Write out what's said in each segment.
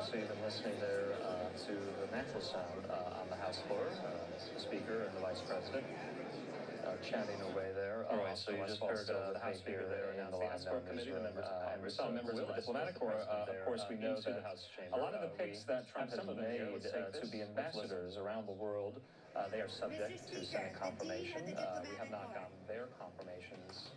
So you've been listening there to the natural sound on the House floor, the Speaker and the Vice President chanting away there. All right, so you just heard the House Speaker there in the House Committee, and we saw members of the diplomatic corps. Of course, we know that a lot of the picks that Trump has made to be ambassadors around the world, they are subject to Senate confirmation. We have not gotten their confirmations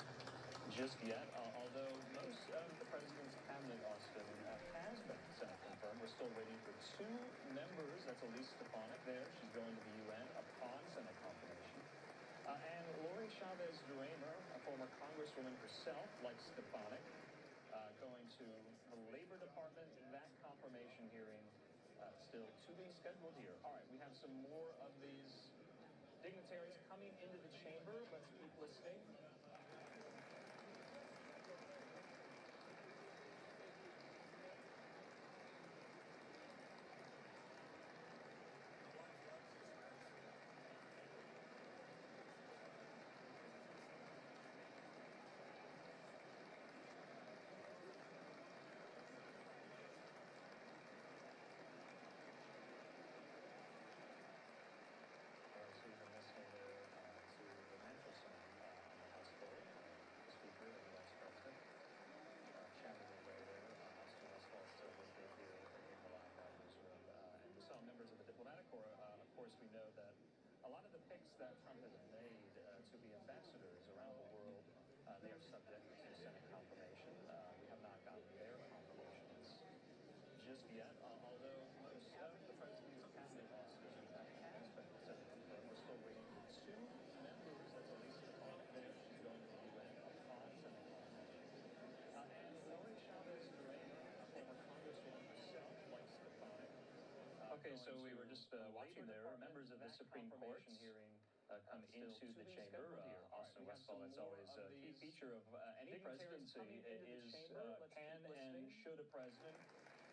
just yet, although most of the president's cabinet, Austin, has been Senate confirmed. We're still waiting for two members. That's Elise Stefanik there. She's going to the UN upon Senate confirmation. And Lori Chavez-Duremer, a former congresswoman herself, like Stefanik, going to the Labor Department. That confirmation hearing still to be scheduled here. All right, we have some more of these dignitaries coming into the chamber. Let's keep listening. Members of the diplomatic corps, of course, we know that a lot of the picks that Trump has made to be ambassadors around the world, they are subject to Senate confirmation. We have not gotten their confirmations just yet, although most of the president's cabinet has been Senate confirmed. We're still waiting for two members. That's Elise Stefanik there. She's going to the UN upon Senate confirmation. And Lori Chavez-Duremer, a former congresswoman herself, like Stefanik. Okay, so we were just watching there members of the Supreme Court hearing come into the chamber. Austin Westfall, that's always a key feature of any presidency is can and should a president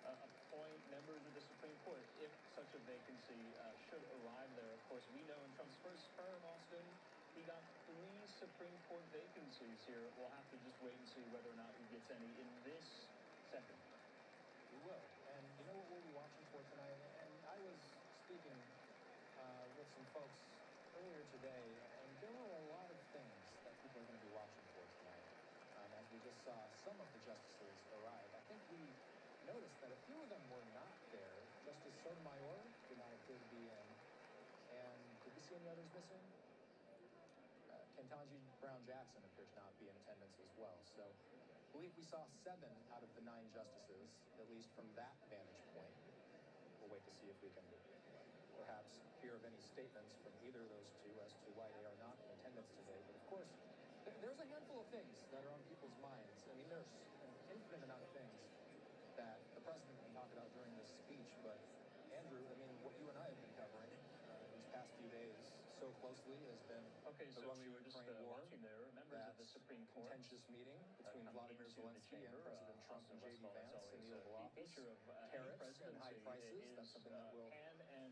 appoint members of the Supreme Court if such a vacancy should arrive there. Of course, we know in Trump's first term, Austin, he got 3 Supreme Court vacancies here. We'll have to just wait and see whether or not he gets any in this second. We will. And you know what we'll be watching for tonight? And I was speaking with some folks earlier today, and there were a lot of things that people are going to be watching for tonight. As we just saw some of the justices arrive, I think we noticed that a few of them were not there. Justice Sotomayor did not appear to be in. And did we see any others missing? Ketanji Brown Jackson appeared to not be in attendance as well. So I believe we saw 7 out of the 9 justices, at least from that vantage point. We'll wait to see if we can perhaps hear of any statements from either of those two as to why they are not in attendance today. But of course, there's a handful of things that are on people's minds. I mean, there's an infinite amount of things that the president can talk about during this speech. But Andrew, I mean, what you and I have been covering these past few days so closely has been the Russia-Ukraine war, there members of the Supreme Court contentious meeting between Vladimir Zelensky and President Trump and J.D. Vance in the Oval Office. Tariffs and high prices, that's something that we'll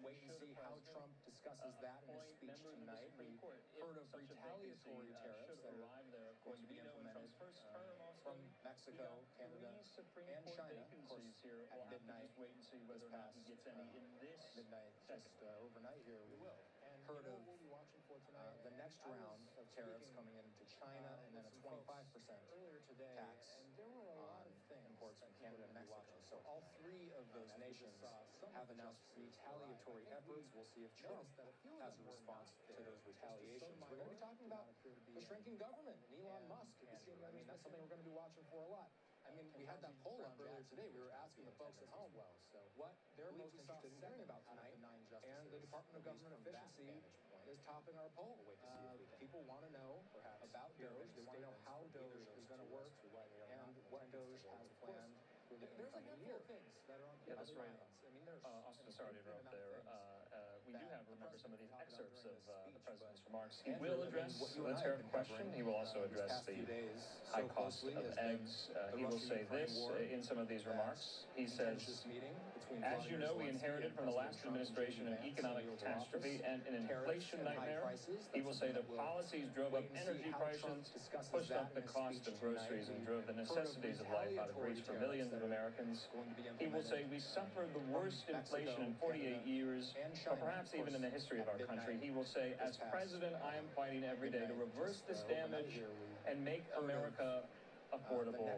wait and see how Trump discusses that in his speech tonight. We heard of retaliatory tariffs that are going to be implemented from Mexico, Canada, and China. Of course, at midnight this past midnight just overnight here, we heard of the next round of tariffs coming into China, and then a 25% tax on imports from Canada and Mexico. So all 3 of those nations have announced retaliatory efforts. We'll see if Trump has a response to those retaliations. We're going to be talking about the shrinking government and Elon Musk. I mean, that's something we're going to be watching for a lot. I mean, we had that poll up earlier today. We were asking the folks at home what they're most interested in hearing about tonight, and the Department of Government Efficiency is topping our poll. People want to know about DOGE. They want to know how DOGE is going to work and what DOGE has planned. There's a handful of things that are on people's minds. I mean, there's Austin, sorry to interrupt there. We we do have, remember, some of these excerpts of the president's remarks. He will address the tariff question. He will also address the high cost of eggs. He will say this in some of these remarks. He says, as you know, we inherited from the last administration an economic catastrophe and an inflation nightmare. He will say that policies drove up energy prices, pushed up the cost of groceries, and drove the necessities of life out of reach for millions of Americans. He will say we suffered the worst inflation in 48 years, or perhaps even in the history of our country. He will say, as president, I am fighting every day to reverse this damage and make America affordable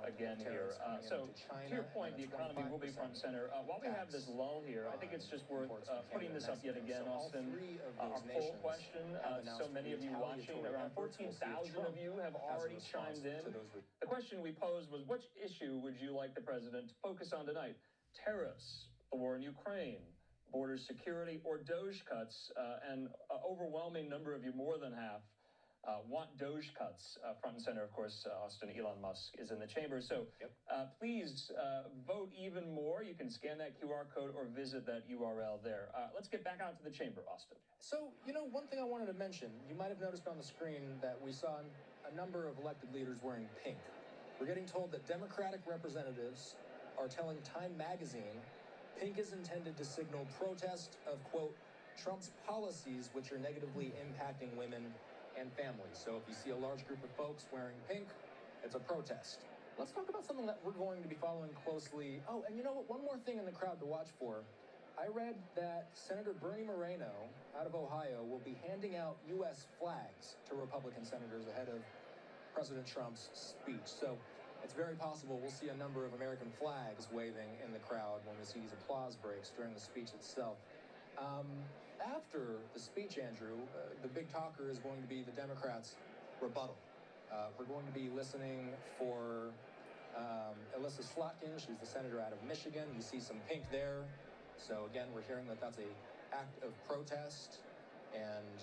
again here. So, to your point, the economy will be front and center. While we have this lull here, I think it's just worth putting this up yet again, Austin. Our poll question, so many of you watching, around 14,000 of you have already chimed in. The question we posed was, which issue would you like the president to focus on tonight? Tariffs, the war in Ukraine, border security, or DOGE cuts? And an overwhelming number of you, more than half, want DOGE cuts. Front and center, of course, Austin, Elon Musk is in the chamber. So please vote even more. You can scan that QR code or visit that URL there. Let's get back out to the chamber, Austin. So, you know, one thing I wanted to mention, you might have noticed on the screen that we saw a number of elected leaders wearing pink. We're getting told that Democratic representatives are telling Time magazine pink is intended to signal protest of, quote, Trump's policies, which are negatively impacting women and families. So if you see a large group of folks wearing pink, it's a protest. Let's talk about something that we're going to be following closely. Oh, and you know what? One more thing in the crowd to watch for. I read that Senator Bernie Moreno out of Ohio will be handing out U.S. flags to Republican senators ahead of President Trump's speech. So it's very possible we'll see a number of American flags waving in the crowd when we see these applause breaks during the speech itself. After the speech, Andrew, the big talker is going to be the Democrats' rebuttal. We're going to be listening for Alyssa Slotkin. She's the senator out of Michigan. You see some pink there. So again, we're hearing that that's an act of protest. And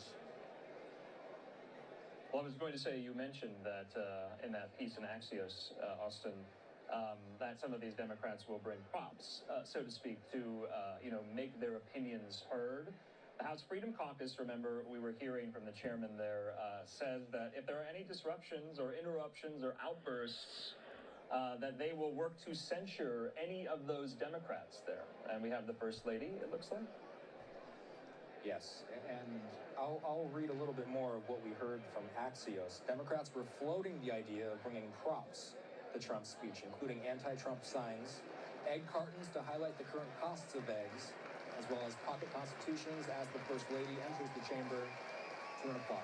well, I was going to say, you mentioned that in that piece in Axios, Austin, that some of these Democrats will bring props, so to speak, to make their opinions heard. The House Freedom Caucus, remember, we were hearing from the chairman there, says that if there are any disruptions or interruptions or outbursts, that they will work to censure any of those Democrats there. And we have the First Lady, it looks like. Yes, and I'll read a little bit more of what we heard from Axios. Democrats were floating the idea of bringing props to Trump's speech, including anti-Trump signs, egg cartons to highlight the current costs of eggs, as well as pocket constitutions as the First Lady enters the chamber to an applause.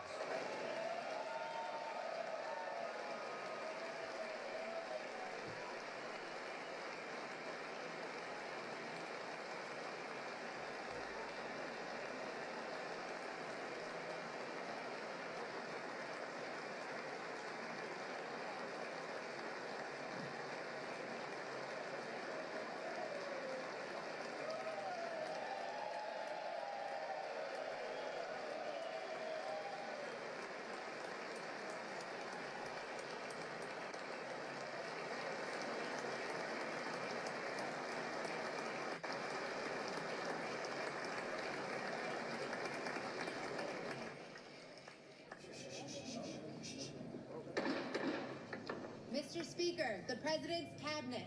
Mr. Speaker, the President's Cabinet.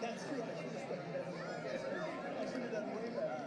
That's true. I should have done way better.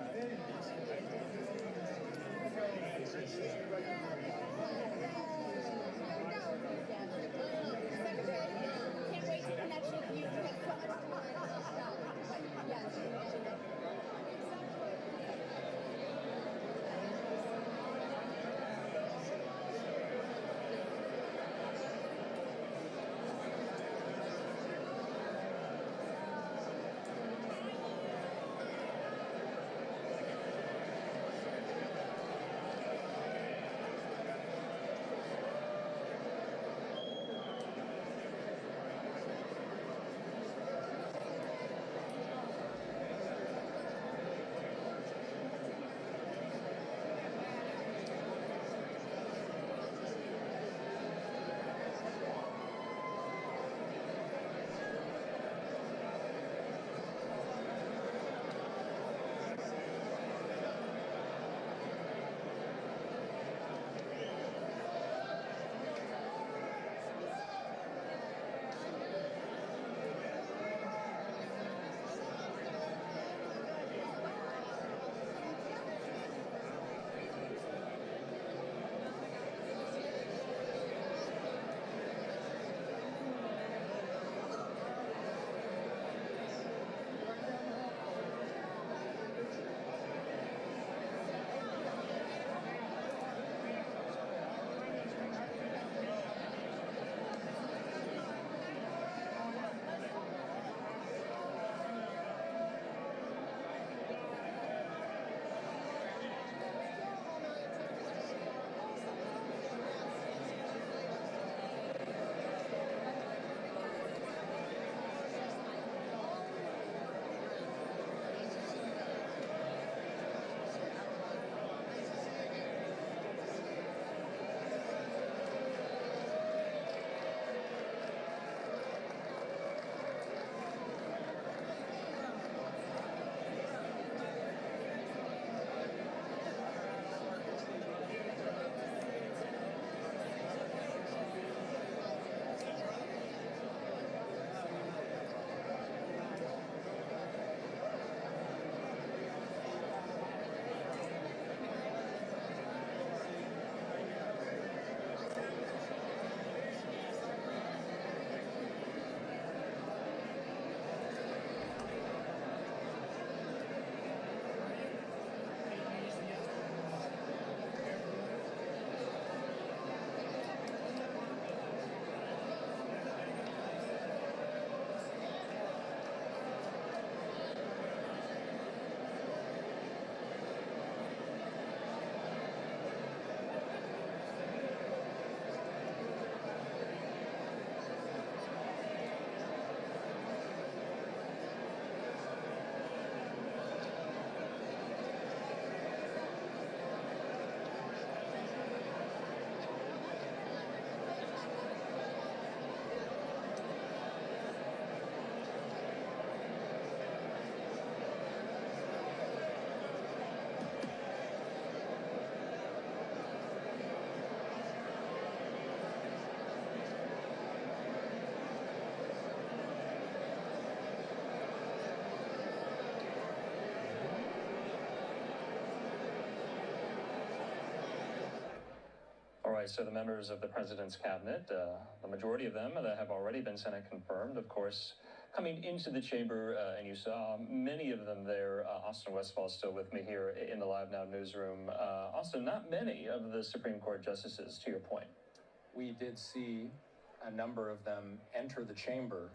right, so the members of the president's cabinet, the majority of them that have already been Senate confirmed, of course, coming into the chamber, and you saw many of them there. Austin Westfall still with me here in the Live Now newsroom. Austin, not many of the Supreme Court justices, to your point. We did see a number of them enter the chamber.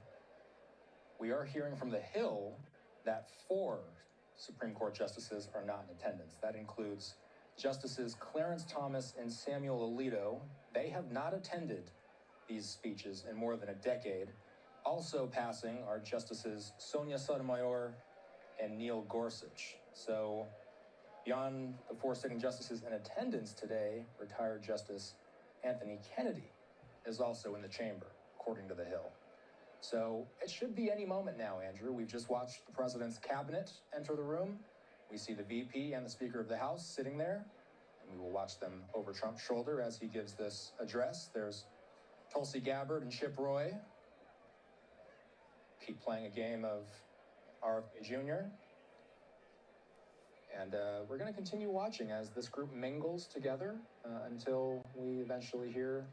We are hearing from the Hill that 4 Supreme Court justices are not in attendance. That includes Justices Clarence Thomas and Samuel Alito. They have not attended these speeches in more than a decade. Also passing are Justices Sonia Sotomayor and Neil Gorsuch. So beyond the 4 sitting justices in attendance today, retired Justice Anthony Kennedy is also in the chamber, according to the Hill. So it should be any moment now, Andrew. We've just watched the president's cabinet enter the room. We see the VP and the Speaker of the House sitting there, and we will watch them over Trump's shoulder as he gives this address. There's Tulsi Gabbard and Chip Roy. Keep playing a game of RFK Jr. And we're going to continue watching as this group mingles together until we eventually hear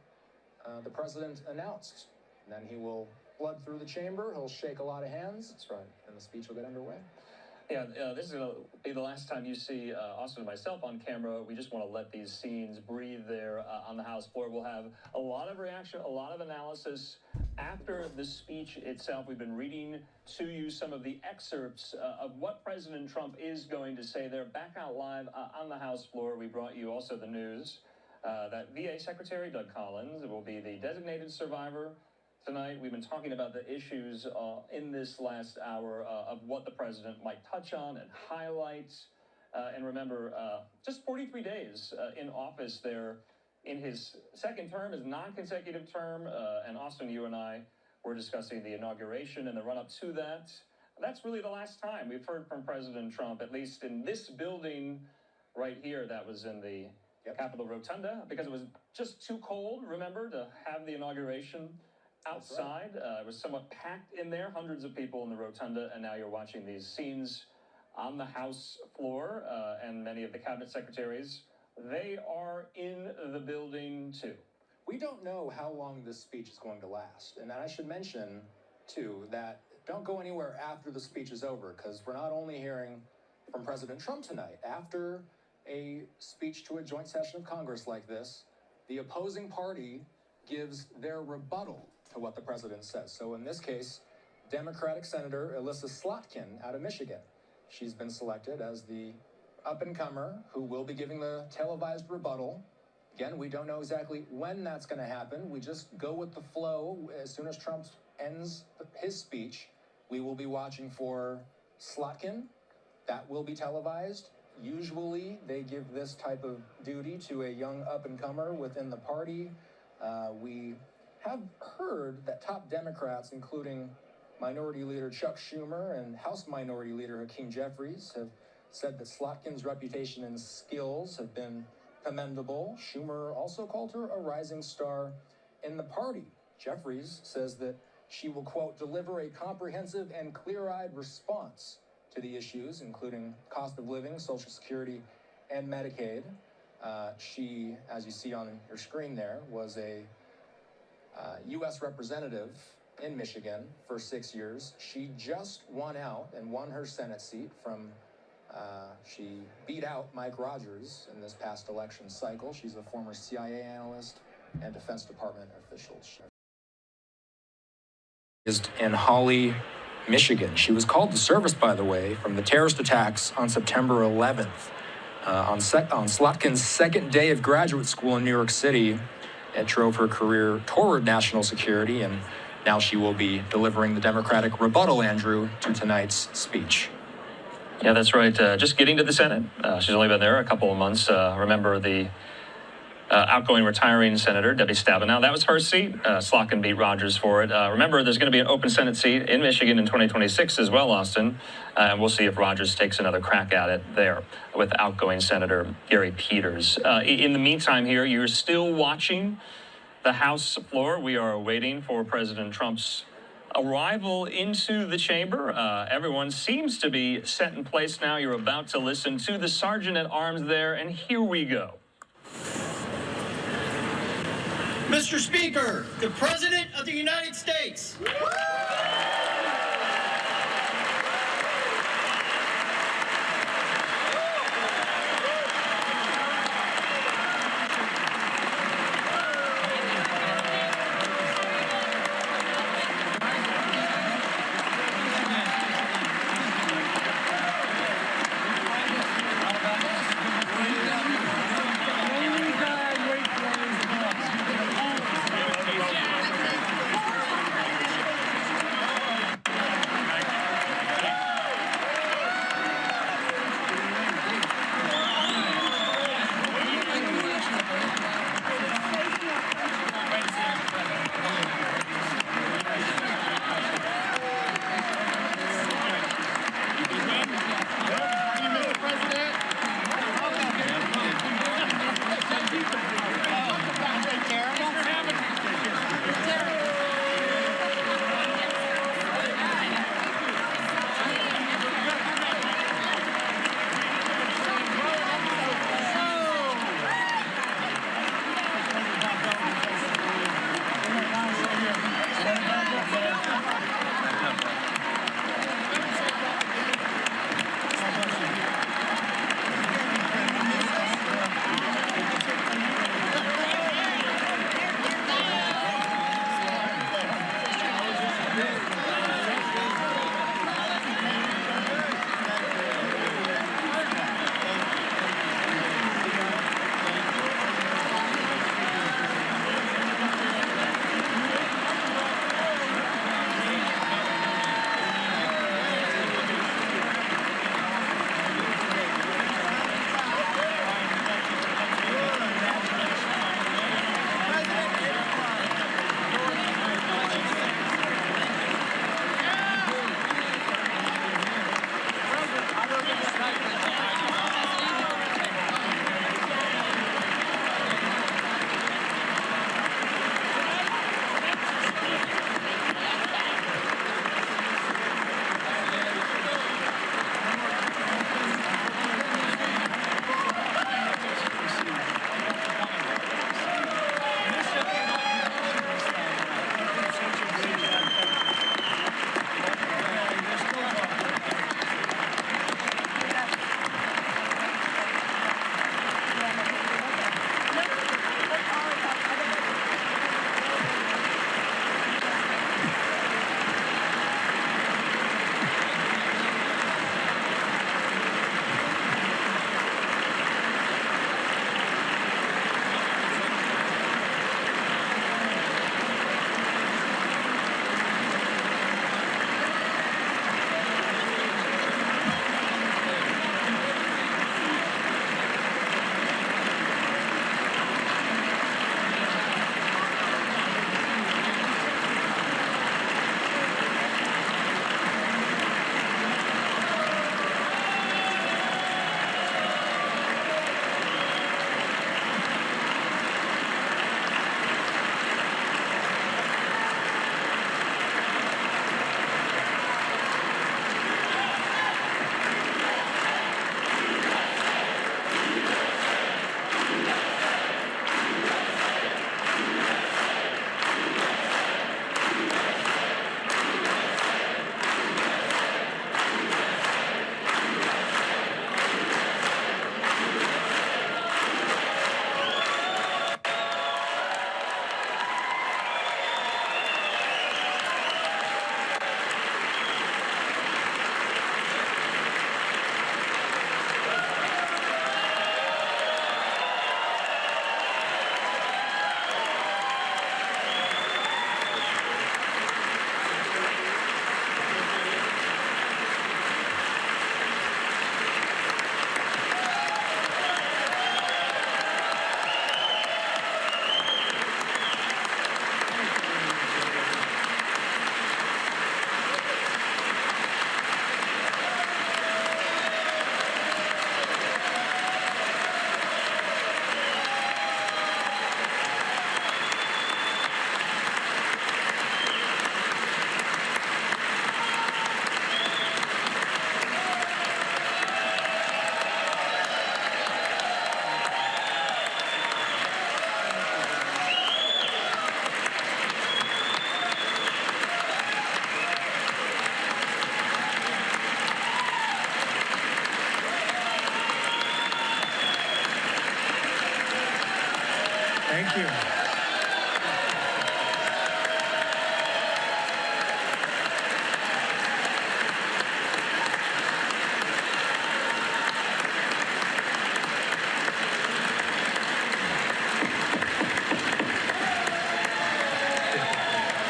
the president announced. And then he will flood through the chamber, he'll shake a lot of hands. That's right. And the speech will get underway. Yeah, this is going to be the last time you see Austin and myself on camera. We just want to let these scenes breathe there on the House floor. We'll have a lot of reaction, a lot of analysis after the speech itself. We've been reading to you some of the excerpts of what President Trump is going to say there. Back out live on the House floor, we brought you also the news that VA Secretary Doug Collins will be the designated survivor tonight. We've been talking about the issues in this last hour of what the president might touch on and highlight. And remember, just 43 days in office there in his second term, his non-consecutive term. And Austin, you and I were discussing the inauguration and the run-up to that. That's really the last time we've heard from President Trump, at least in this building right here that was in the Capitol Rotunda, because it was just too cold, remember, to have the inauguration outside. It was somewhat packed in there, hundreds of people in the rotunda, and now you're watching these scenes on the House floor, and many of the cabinet secretaries, they are in the building too. We don't know how long this speech is going to last, and I should mention too that don't go anywhere after the speech is over, because we're not only hearing from President Trump tonight. After a speech to a joint session of Congress like this, the opposing party gives their rebuttal to what the president says. So in this case, Democratic Senator Elissa Slotkin out of Michigan. She's been selected as the up-and-comer who will be giving the televised rebuttal. Again, we don't know exactly when that's going to happen. We just go with the flow. As soon as Trump ends his speech, we will be watching for Slotkin. That will be televised. Usually, they give this type of duty to a young up-and-comer within the party. We have heard that top Democrats, including Minority Leader Chuck Schumer and House Minority Leader Hakeem Jeffries, have said that Slotkin's reputation and skills have been commendable. Schumer also called her a rising star in the party. Jeffries says that she will, quote, deliver a comprehensive and clear-eyed response to the issues, including cost of living, Social Security, and Medicaid. She, as you see on your screen there, was a U.S. representative in Michigan for 6 years. She just won out and won her Senate seat from, she beat out Mike Rogers in this past election cycle. She's a former CIA analyst and Defense Department official. In Holly, Michigan. She was called to service, by the way, from the terrorist attacks on September 11th. On Slotkin's second day of graduate school in New York City, it drove her career toward national security, and now she will be delivering the Democratic rebuttal, Andrew, to tonight's speech. Yeah, that's right. Just getting to the Senate. She's only been there a couple of months. Remember the outgoing retiring Senator Debbie Stabenow. That was her seat. Slotkin beat Rogers for it. Remember, there's going to be an open Senate seat in Michigan in 2026 as well, Austin. And we'll see if Rogers takes another crack at it there with outgoing Senator Gary Peters. In the meantime here, you're still watching the House floor. We are waiting for President Trump's arrival into the chamber. Everyone seems to be set in place now. You're about to listen to the Sergeant at Arms there, and here we go. Mr. Speaker, the President of the United States.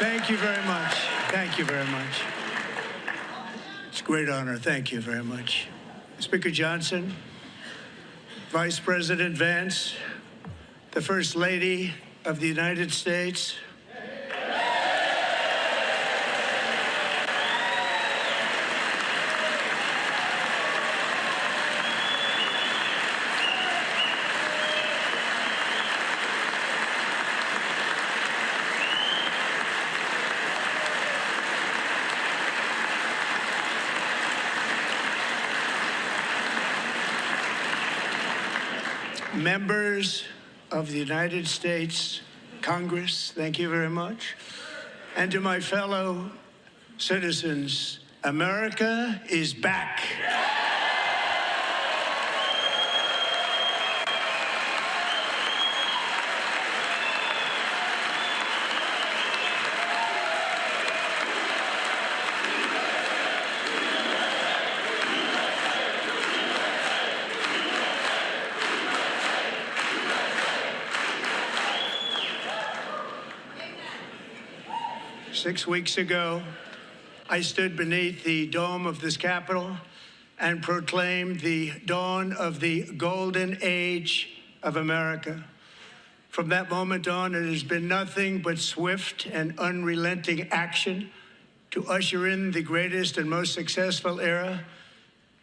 Thank you very much. Thank you very much. It's a great honor. Thank you very much. Speaker Johnson, Vice President Vance, the First Lady of the United States, members of the United States Congress, thank you very much. And to my fellow citizens, America is back. 6 weeks ago, I stood beneath the dome of this Capitol and proclaimed the dawn of the golden age of America. From that moment on, it has been nothing but swift and unrelenting action to usher in the greatest and most successful era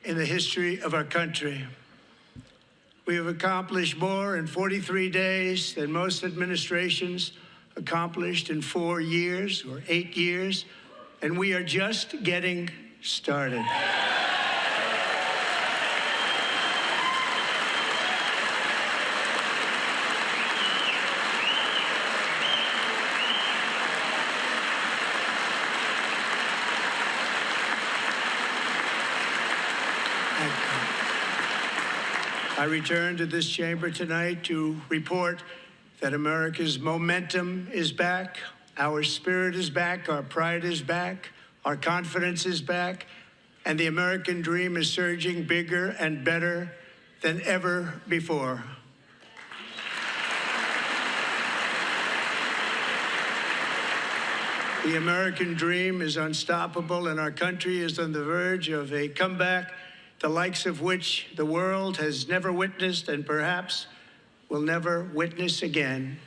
in the history of our country. We have accomplished more in 43 days than most administrations accomplished in 4 years or 8 years, and we are just getting started. I return to this chamber tonight to report that America's momentum is back, our spirit is back, our pride is back, our confidence is back, and the American dream is surging bigger and better than ever before. The American dream is unstoppable, and our country is on the verge of a comeback, the likes of which the world has never witnessed and perhaps will never witness again.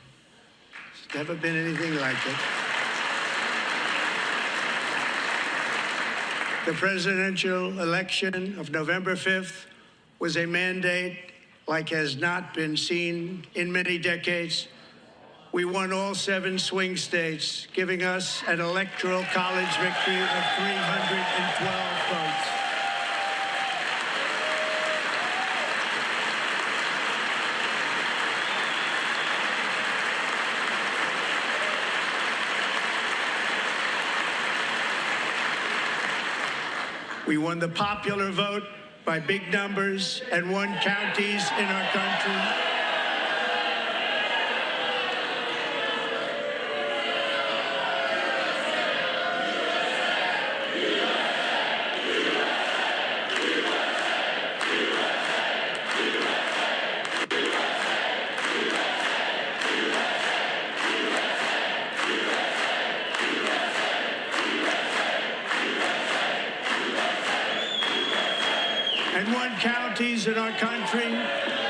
There's never been anything like it. The presidential election of November 5th was a mandate like has not been seen in many decades. We won all 7 swing states, giving us an electoral college victory of 312 votes. We won the popular vote by big numbers and won counties in our country. And won counties in our country,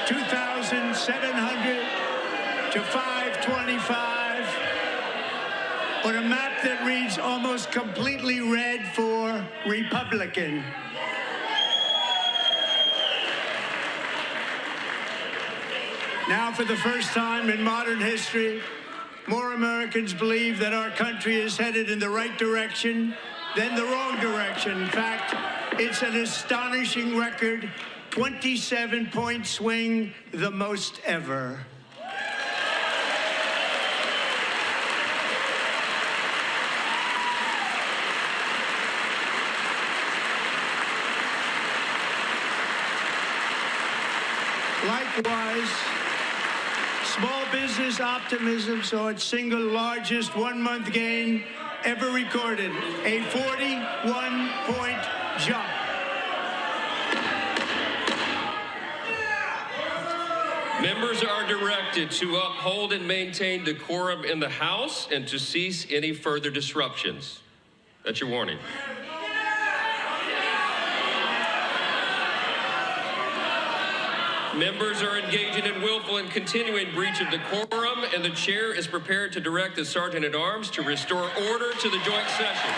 2,700 to 525, on a map that reads almost completely red for Republican. Now, for the first time in modern history, more Americans believe that our country is headed in the right direction than the wrong direction. In fact, it's an astonishing record, 27-point swing, the most ever. Likewise, small business optimism saw its single largest one-month gain ever recorded, a 41-point jump. Members are directed to uphold and maintain decorum in the House and to cease any further disruptions. That's your warning. Members are engaging in willful and continuing breach of decorum, and the chair is prepared to direct the Sergeant-at-Arms to restore order to the joint session.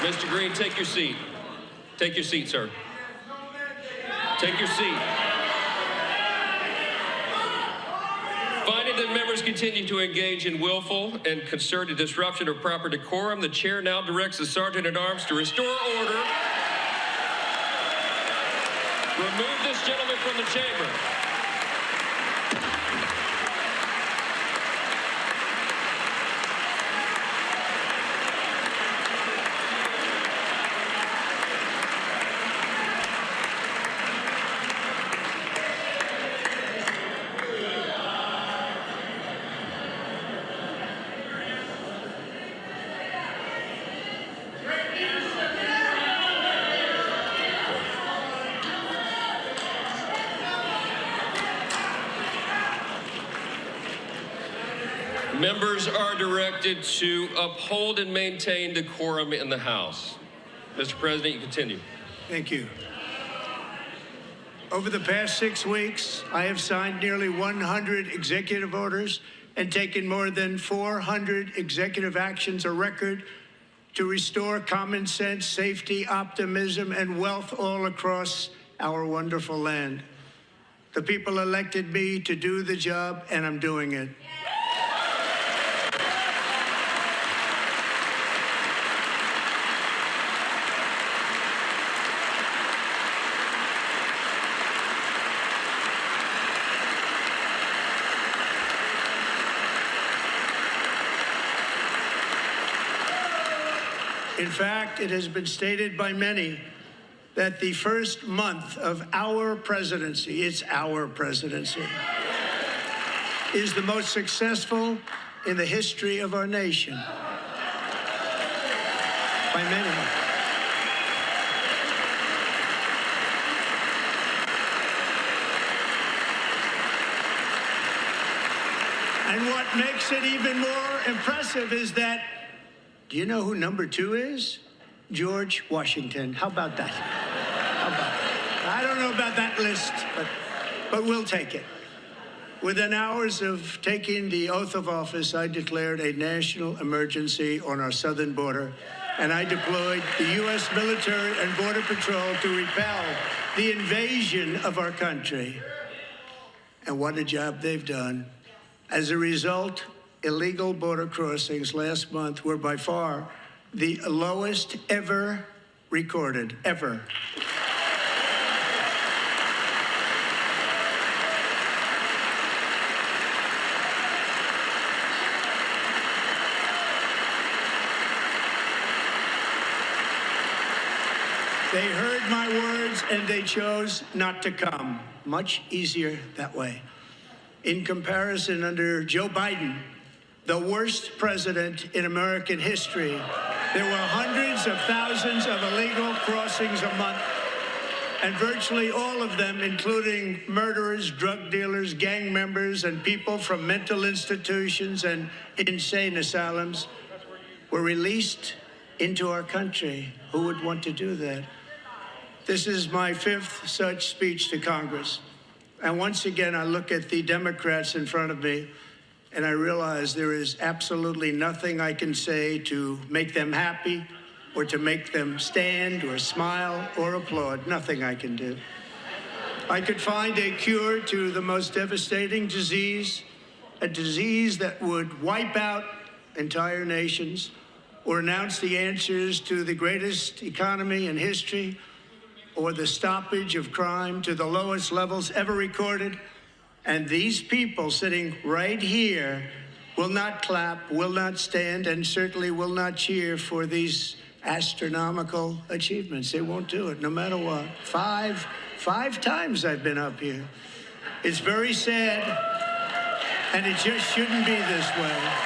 Mr. Green, take your seat. Take your seat, sir. Take your seat. Finding that members continue to engage in willful and concerted disruption of proper decorum, the chair now directs the Sergeant-at-Arms to restore order. Remove this gentleman from the chamber. Members are directed to uphold and maintain decorum in the House. Mr. President, you continue. Thank you. Over the past 6 weeks, I have signed nearly 100 executive orders and taken more than 400 executive actions, a record to restore common sense, safety, optimism, and wealth all across our wonderful land. The people elected me to do the job, and I'm doing it. In fact, it has been stated by many that the first month of our presidency, it's our presidency, is the most successful in the history of our nation. By many. And what makes it even more impressive is that, do you know who number 2 is? George Washington. How about that? How about that? I don't know about that list, but we'll take it. Within hours of taking the oath of office, I declared a national emergency on our southern border, and I deployed the U.S. military and Border Patrol to repel the invasion of our country. And what a job they've done. As a result, illegal border crossings last month were by far the lowest ever recorded, ever. They heard my words and they chose not to come. Much easier that way. In comparison, under Joe Biden, the worst president in American history, there were hundreds of thousands of illegal crossings a month, and virtually all of them, including murderers, drug dealers, gang members, and people from mental institutions and insane asylums, were released into our country. Who would want to do that? This is my 5th such speech to Congress. And once again, I look at the Democrats in front of me, and I realize there is absolutely nothing I can say to make them happy or to make them stand or smile or applaud. Nothing I can do. I could find a cure to the most devastating disease, a disease that would wipe out entire nations, or announce the answers to the greatest economy in history, or the stoppage of crime to the lowest levels ever recorded. And these people sitting right here will not clap, will not stand, and certainly will not cheer for these astronomical achievements. They won't do it, no matter what. Five times I've been up here. It's very sad, and it just shouldn't be this way.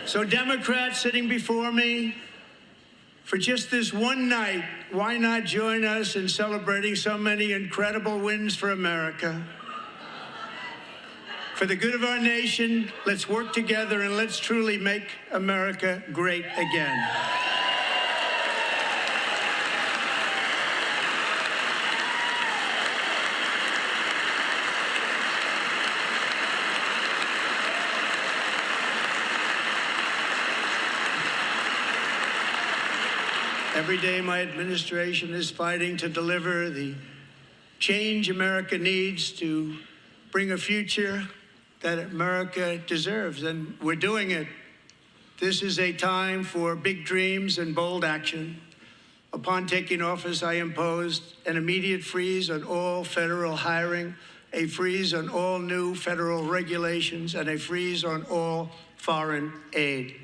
So Democrats sitting before me, for just this one night, why not join us in celebrating so many incredible wins for America? For the good of our nation, let's work together and let's truly make America great again. Every day, my administration is fighting to deliver the change America needs to bring a future that America deserves, and we're doing it. This is a time for big dreams and bold action. Upon taking office, I imposed an immediate freeze on all federal hiring, a freeze on all new federal regulations, and a freeze on all foreign aid.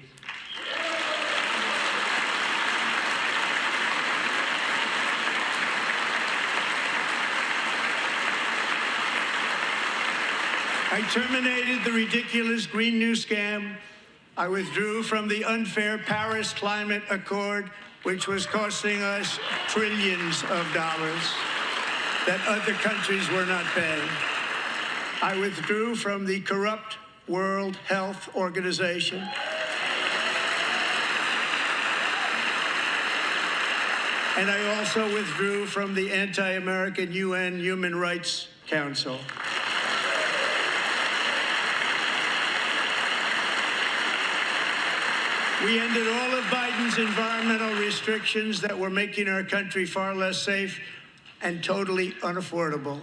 I terminated the ridiculous Green New Scam. I withdrew from the unfair Paris Climate Accord, which was costing us trillions of dollars that other countries were not paying. I withdrew from the corrupt World Health Organization. And I also withdrew from the anti-American UN Human Rights Council. We ended all of Biden's environmental restrictions that were making our country far less safe and totally unaffordable.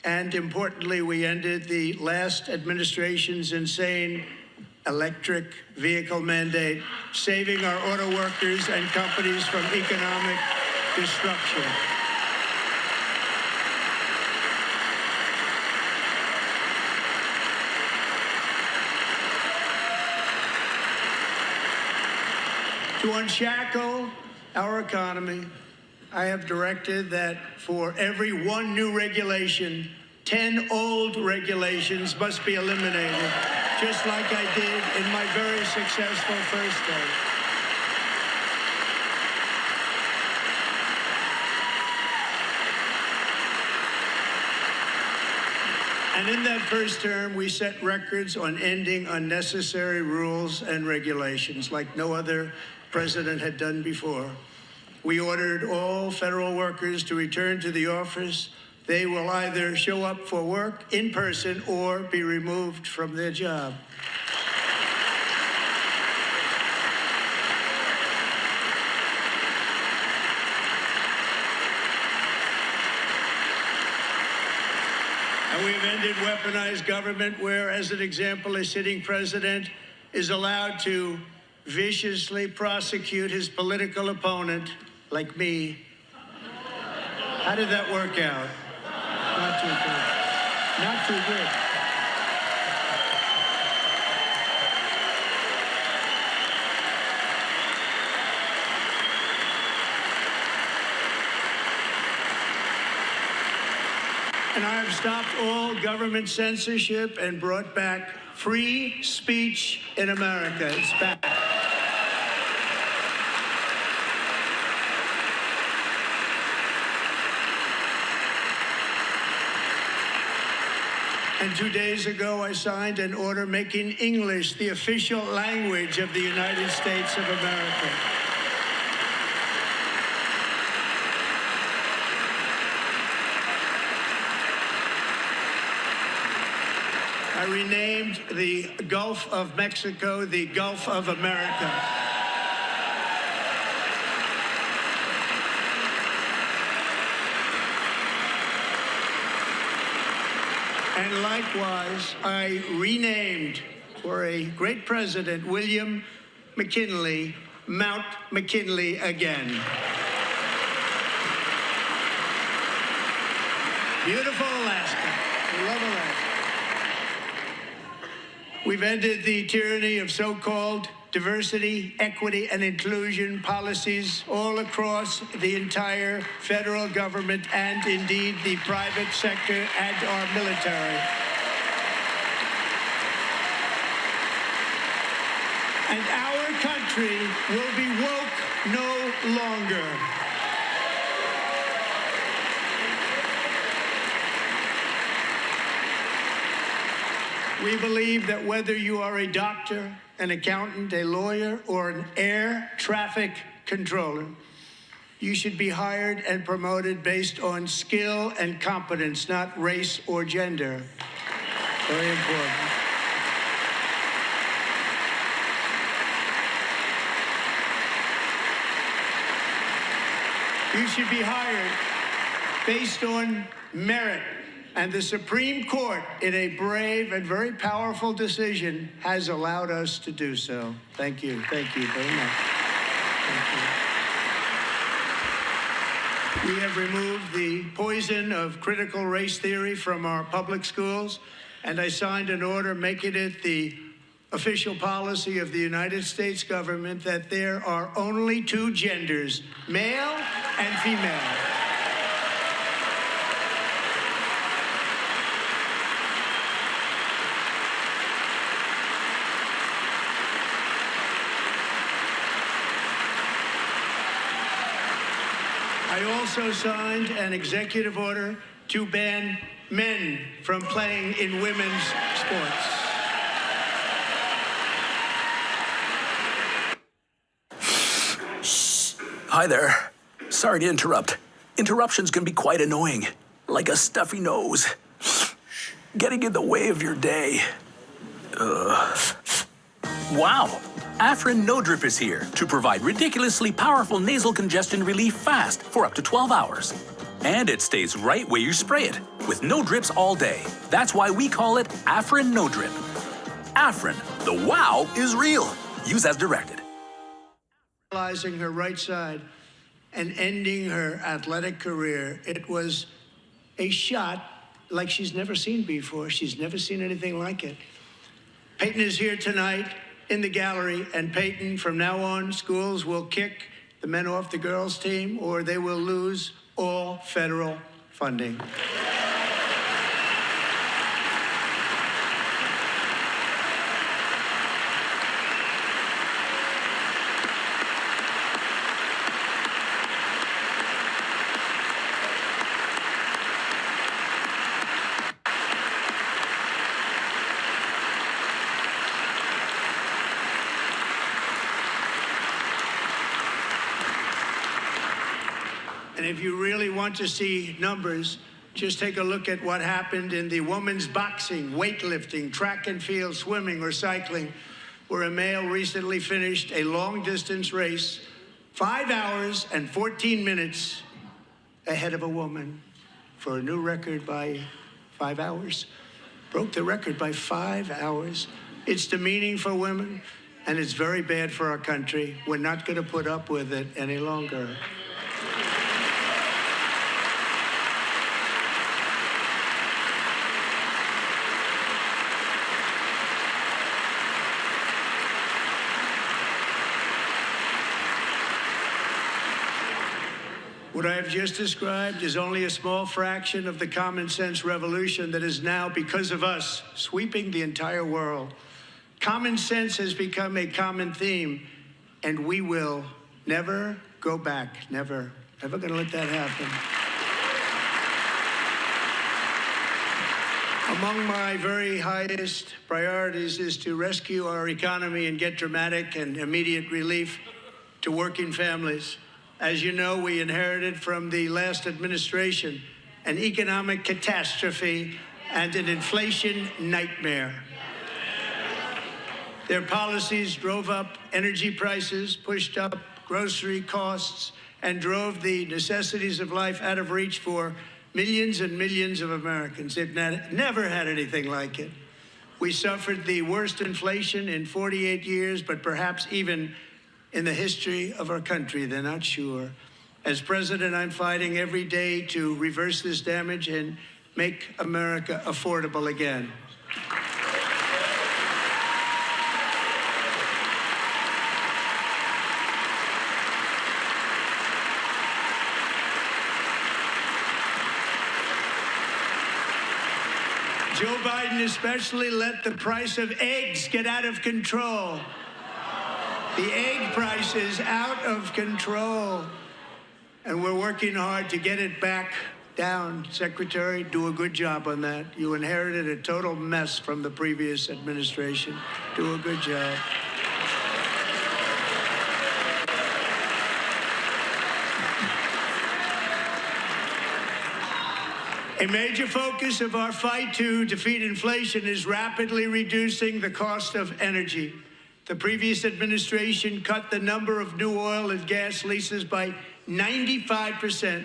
And importantly, we ended the last administration's insane electric vehicle mandate, saving our auto workers and companies from economic destruction. To unshackle our economy, I have directed that for every one new regulation, 10 old regulations must be eliminated, just like I did in my very successful first term. And in that first term, we set records on ending unnecessary rules and regulations like no other president had done before. We ordered all federal workers to return to the office. They will either show up for work in person or be removed from their job. And we've ended weaponized government where, as an example, a sitting president is allowed to viciously prosecute his political opponent, like me. How did that work out? Not too good. Not too good. And I have stopped all government censorship and brought back free speech in America. It's back. And 2 days ago, I signed an order making English the official language of the United States of America. I renamed the Gulf of Mexico the Gulf of America. And likewise, I renamed, for a great president, William McKinley, Mount McKinley again. Beautiful Alaska. We love Alaska. We've ended the tyranny of so-called diversity, equity, and inclusion policies all across the entire federal government and indeed the private sector and our military. And our country will be woke no longer. We believe that whether you are a doctor, an accountant, a lawyer, or an air traffic controller, you should be hired and promoted based on skill and competence, not race or gender. Very important. You should be hired based on merit. And the Supreme Court, in a brave and very powerful decision, has allowed us to do so. Thank you. Thank you very much. Thank you. We have removed the poison of critical race theory from our public schools, and I signed an order making it the official policy of the United States government that there are only two genders, male and female. I also signed an executive order to ban men from playing in women's sports. Hi there. Sorry to interrupt. Interruptions can be quite annoying, like a stuffy nose. Getting in the way of your day. Wow! Afrin No Drip is here to provide ridiculously powerful nasal congestion relief fast for up to 12 hours. And it stays right where you spray it, with no drips all day. That's why we call it Afrin No Drip. Afrin, the wow is real. Use as directed. Paralyzing her right side and ending her athletic career. It was a shot like she's never seen before. She's never seen anything like it. Peyton is here tonight in the gallery, and Peyton, from now on, schools will kick the men off the girls' team, or they will lose all federal funding. And if you really want to see numbers, just take a look at what happened in the women's boxing, weightlifting, track and field, swimming, or cycling, where a male recently finished a long-distance race 5 hours and 14 minutes ahead of a woman for a new record by 5 hours. Broke the record by 5 hours. It's demeaning for women, and it's very bad for our country. We're not going to put up with it any longer. What I have just described is only a small fraction of the common sense revolution that is now, because of us, sweeping the entire world. Common sense has become a common theme, and we will never go back. Never. Never going to let that happen. Among my very highest priorities is to rescue our economy and get dramatic and immediate relief to working families. As you know, we inherited from the last administration an economic catastrophe and an inflation nightmare. Their policies drove up energy prices, pushed up grocery costs, and drove the necessities of life out of reach for millions and millions of Americans. They've never had anything like it. We suffered the worst inflation in 48 years, but perhaps even in the history of our country. They're not sure. As president, I'm fighting every day to reverse this damage and make America affordable again. Joe Biden especially let the price of eggs get out of control. The egg price is out of control. And we're working hard to get it back down. Secretary, do a good job on that. You inherited a total mess from the previous administration. Do a good job. A major focus of our fight to defeat inflation is rapidly reducing the cost of energy. The previous administration cut the number of new oil and gas leases by 95%,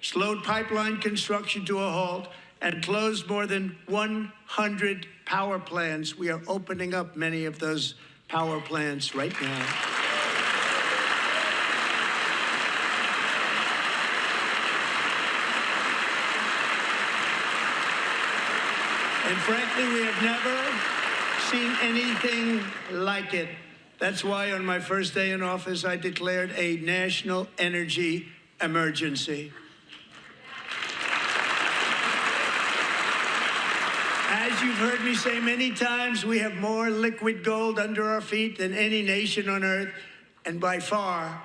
slowed pipeline construction to a halt, and closed more than 100 power plants. We are opening up many of those power plants right now. And frankly, we have never seen anything like it. That's why on my first day in office, I declared a national energy emergency. As you've heard me say many times, we have more liquid gold under our feet than any nation on earth, and by far.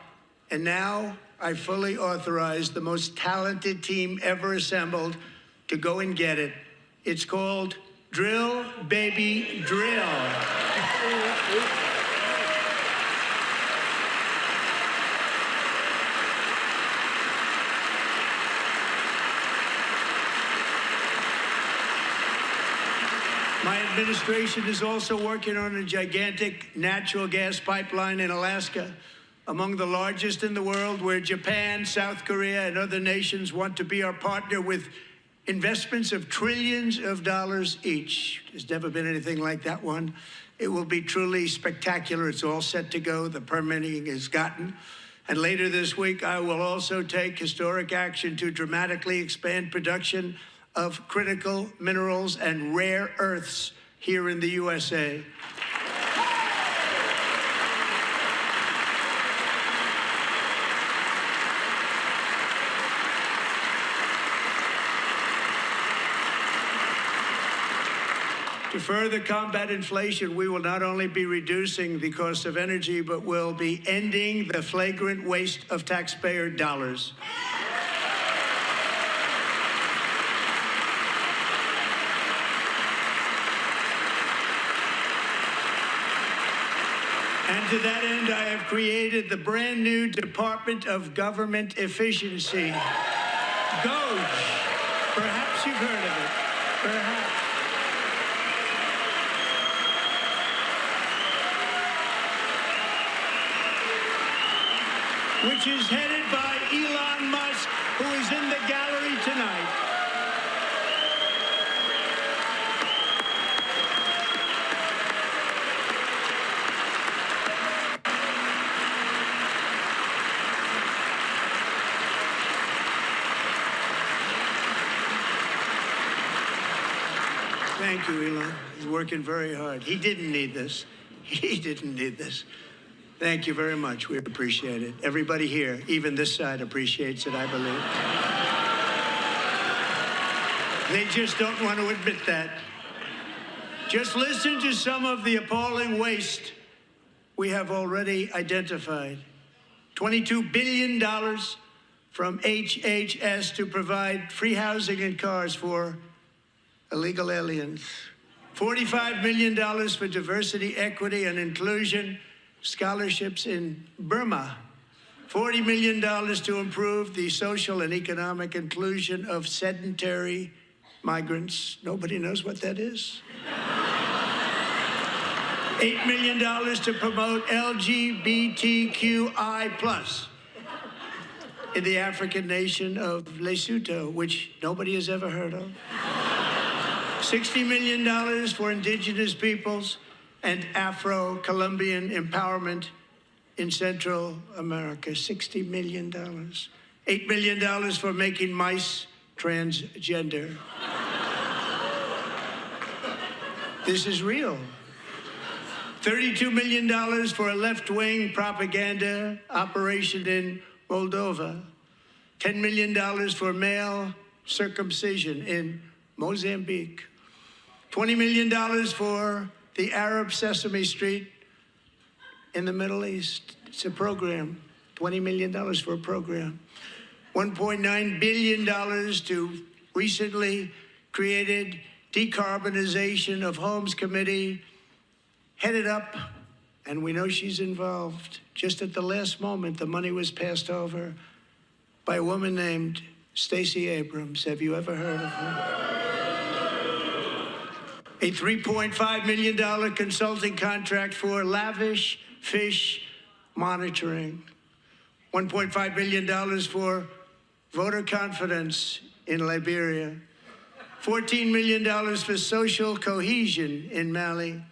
And now I fully authorize the most talented team ever assembled to go and get it. It's called Drill, Baby, Drill. My administration is also working on a gigantic natural gas pipeline in Alaska, among the largest in the world, where Japan, South Korea, and other nations want to be our partner with investments of trillions of dollars each. There's never been anything like that one. It will be truly spectacular. It's all set to go. The permitting is gotten. And later this week, I will also take historic action to dramatically expand production of critical minerals and rare earths here in the USA. To further combat inflation, we will not only be reducing the cost of energy, but will be ending the flagrant waste of taxpayer dollars. And to that end, I have created the brand new Department of Government Efficiency, DOGE. Perhaps you've heard of it. Perhaps. Which is headed by Elon Musk, who is in the gallery tonight. Thank you, Elon. He's working very hard. He didn't need this. He didn't need this. Thank you very much. We appreciate it. Everybody here, even this side, appreciates it, I believe. They just don't want to admit that. Just listen to some of the appalling waste we have already identified. $22 billion from HHS to provide free housing and cars for illegal aliens. $45 million for diversity, equity, and inclusion scholarships in Burma. $40 million to improve the social and economic inclusion of sedentary migrants. Nobody knows what that is. $8 million to promote LGBTQI+ in the African nation of Lesotho, which nobody has ever heard of. $60 million for indigenous peoples and Afro-Colombian empowerment in Central America. $60 million. $8 million for making mice transgender. This is real. $32 million for a left-wing propaganda operation in Moldova. $10 million for male circumcision in Mozambique. $20 million for the Arab Sesame Street in the Middle East. It's a program. $20 million for a program. $1.9 billion to recently created Decarbonization of Homes Committee, headed up, and we know she's involved. Just at the last moment, the money was passed over by a woman named Stacey Abrams. Have you ever heard of her? A $3.5 million consulting contract for lavish fish monitoring. $1.5 billion for voter confidence in Liberia. $14 million for social cohesion in Mali.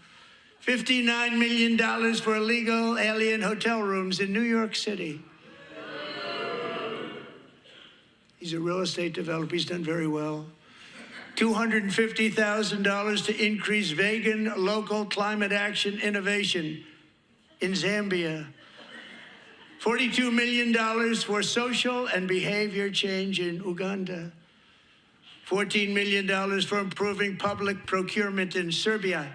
$59 million for illegal alien hotel rooms in New York City. He's a real estate developer. He's done very well. $250,000 to increase vegan local climate action innovation in Zambia. $42 million for social and behavior change in Uganda. $14 million for improving public procurement in Serbia.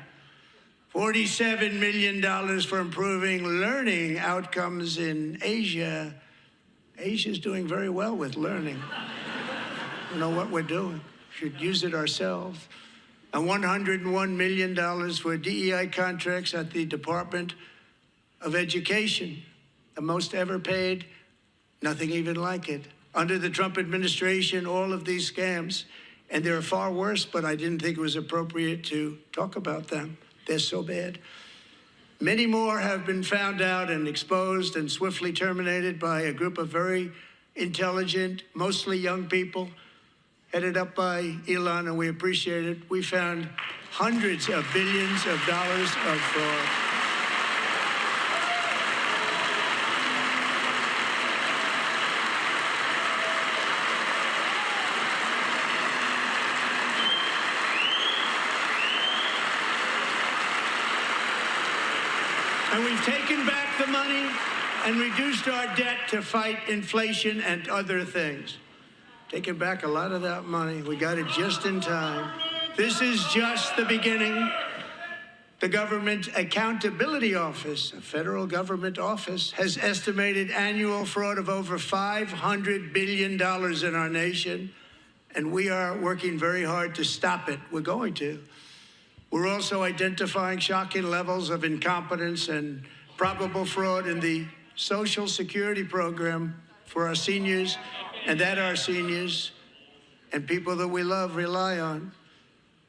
$47 million for improving learning outcomes in Asia. Asia's doing very well with learning. We know what we're doing. Should use it ourselves. And $101 million for DEI contracts at the Department of Education. The most ever paid, nothing even like it. Under the Trump administration, all of these scams, and they're far worse, but I didn't think it was appropriate to talk about them. They're so bad. Many more have been found out and exposed and swiftly terminated by a group of very intelligent, mostly young people, headed up by Elon, and we appreciate it. We found hundreds of billions of dollars of fraud. And we've taken back the money and reduced our debt to fight inflation and other things. Taken back a lot of that money. We got it just in time. This is just the beginning. The Government Accountability Office, a federal government office, has estimated annual fraud of over $500 billion in our nation, and we are working very hard to stop it. We're going to. We're also identifying shocking levels of incompetence and probable fraud in the Social Security program for our seniors, and that our seniors and people that we love rely on.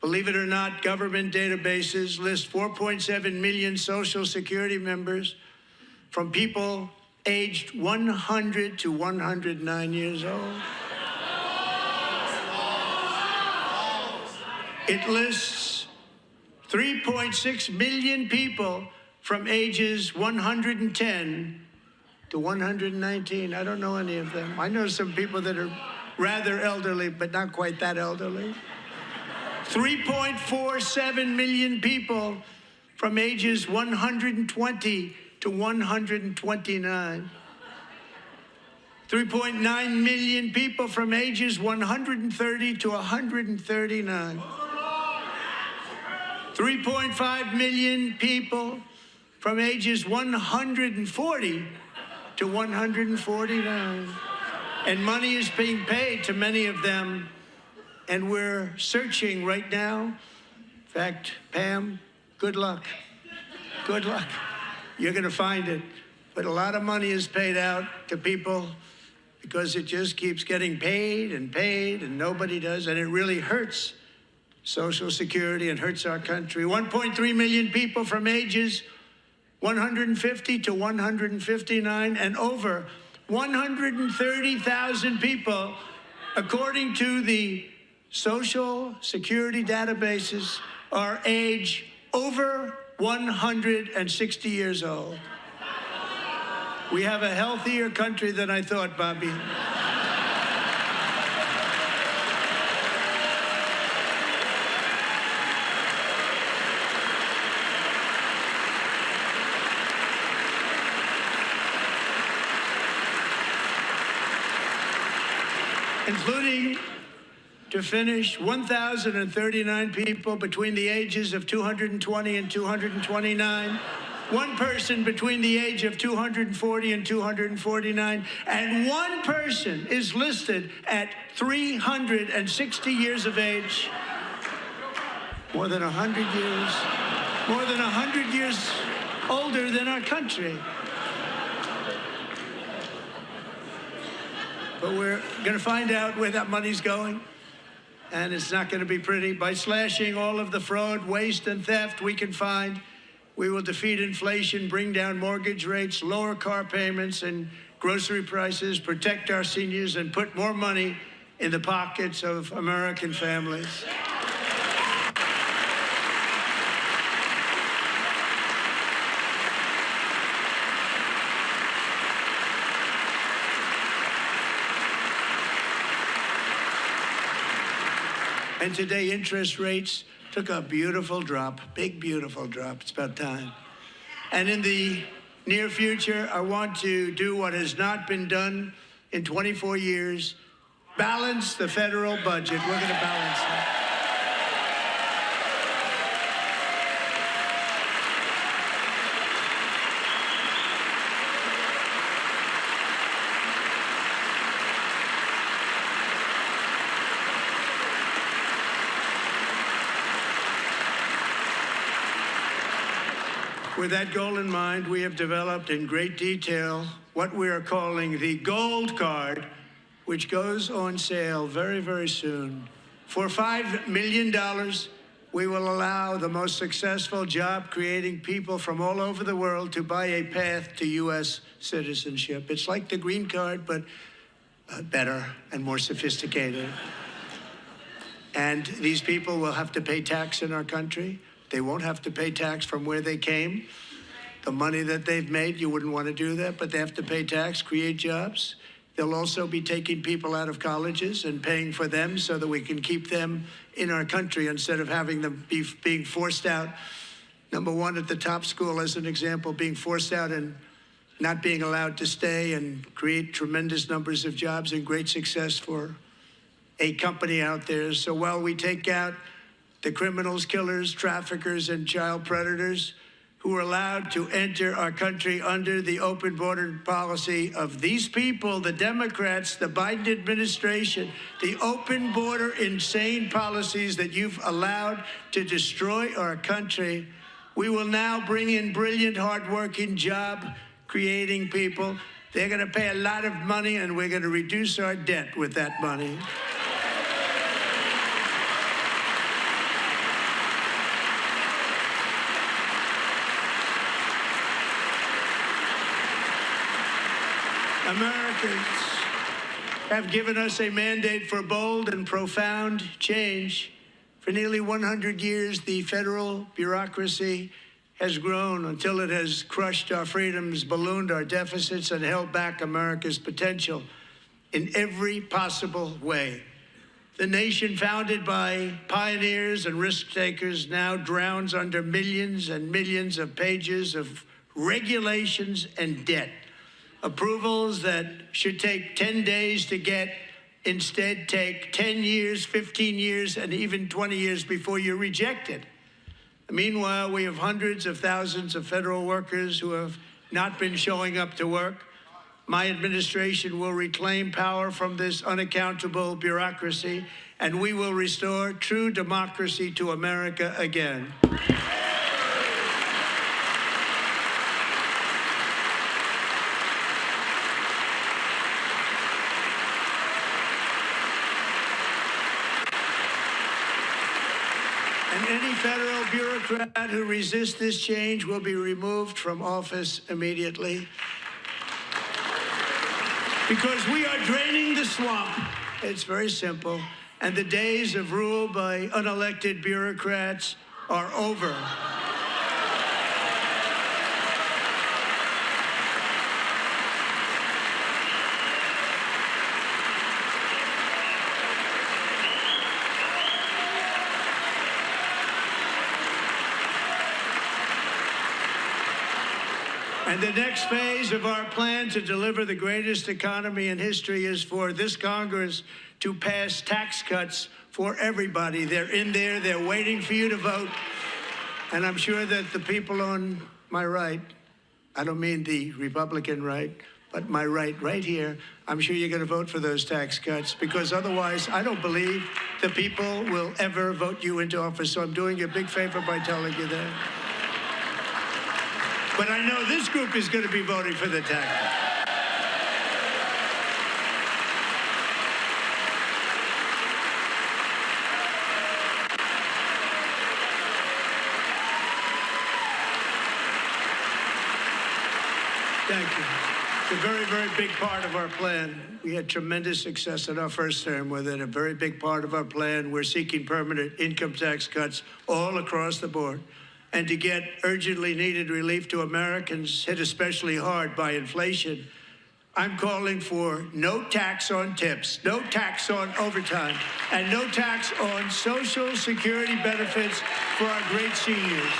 Believe it or not, government databases list 4.7 million Social Security members from people aged 100 to 109 years old. It lists 3.6 million people from ages 110 to 119. I don't know any of them. I know some people that are rather elderly, but not quite that elderly. 3.47 million people from ages 120 to 129. 3.9 million people from ages 130 to 139. 3.5 million people from ages 140 to 149. And money is being paid to many of them, and we're searching right now. In fact, Pam, good luck. Good luck. You're going to find it. But a lot of money is paid out to people because it just keeps getting paid, and nobody does, and it really hurts Social Security and hurts our country. 1.3 million people from ages 150 to 159, and over 130,000 people, according to the Social Security databases are age over 160 years old. We have a healthier country than I thought, Bobby. Including, to finish, 1,039 people between the ages of 220 and 229, one person between the age of 240 and 249, and one person is listed at 360 years of age. More than 100 years older than our country. But we're going to find out where that money's going, and it's not going to be pretty. By slashing all of the fraud, waste, and theft we can find, we will defeat inflation, bring down mortgage rates, lower car payments and grocery prices, protect our seniors, and put more money in the pockets of American families. And today, interest rates took a beautiful drop, big, beautiful drop. It's about time. And in the near future, I want to do what has not been done in 24 years, balance the federal budget. We're going to balance it. With that goal in mind, we have developed in great detail what we are calling the Gold Card, which goes on sale very, very soon. For $5 million, we will allow the most successful job-creating people from all over the world to buy a path to U.S. citizenship. It's like the green card, but better and more sophisticated. And these people will have to pay tax in our country. They won't have to pay tax from where they came. The money that they've made, you wouldn't want to do that, but they have to pay tax, create jobs. They'll also be taking people out of colleges and paying for them so that we can keep them in our country instead of having them being forced out. Number one, at the top school, as an example, being forced out and not being allowed to stay and create tremendous numbers of jobs and great success for a company out there. So while we take out the criminals, killers, traffickers, and child predators who are allowed to enter our country under the open border policy of these people, the Democrats, the Biden administration, the open border insane policies that you've allowed to destroy our country, we will now bring in brilliant, hardworking, job-creating people. They're going to pay a lot of money, and we're going to reduce our debt with that money. Americans have given us a mandate for bold and profound change. For nearly 100 years, the federal bureaucracy has grown until it has crushed our freedoms, ballooned our deficits, and held back America's potential in every possible way. The nation founded by pioneers and risk-takers now drowns under millions and millions of pages of regulations and debt. Approvals that should take 10 days to get instead take 10 years, 15 years, and even 20 years before you're rejected. Meanwhile, we have hundreds of thousands of federal workers who have not been showing up to work. My administration will reclaim power from this unaccountable bureaucracy, and we will restore true democracy to America again. And any federal bureaucrat who resists this change will be removed from office immediately. Because we are draining the swamp. It's very simple. and the days of rule by unelected bureaucrats are over. And the next phase of our plan to deliver the greatest economy in history is for this Congress to pass tax cuts for everybody. They're in there, they're waiting for you to vote. And I'm sure that the people on my right, I don't mean the Republican right, but my right here, I'm sure you're going to vote for those tax cuts, because otherwise I don't believe the people will ever vote you into office. So I'm doing you a big favor by telling you that. But I know this group is going to be voting for the tax cut. Thank you. It's a very, very big part of our plan. We had tremendous success in our first term with it. A very big part of our plan. We're seeking permanent income tax cuts all across the board. And to get urgently needed relief to Americans hit especially hard by inflation, I'm calling for no tax on tips, no tax on overtime, and no tax on Social Security benefits for our great seniors.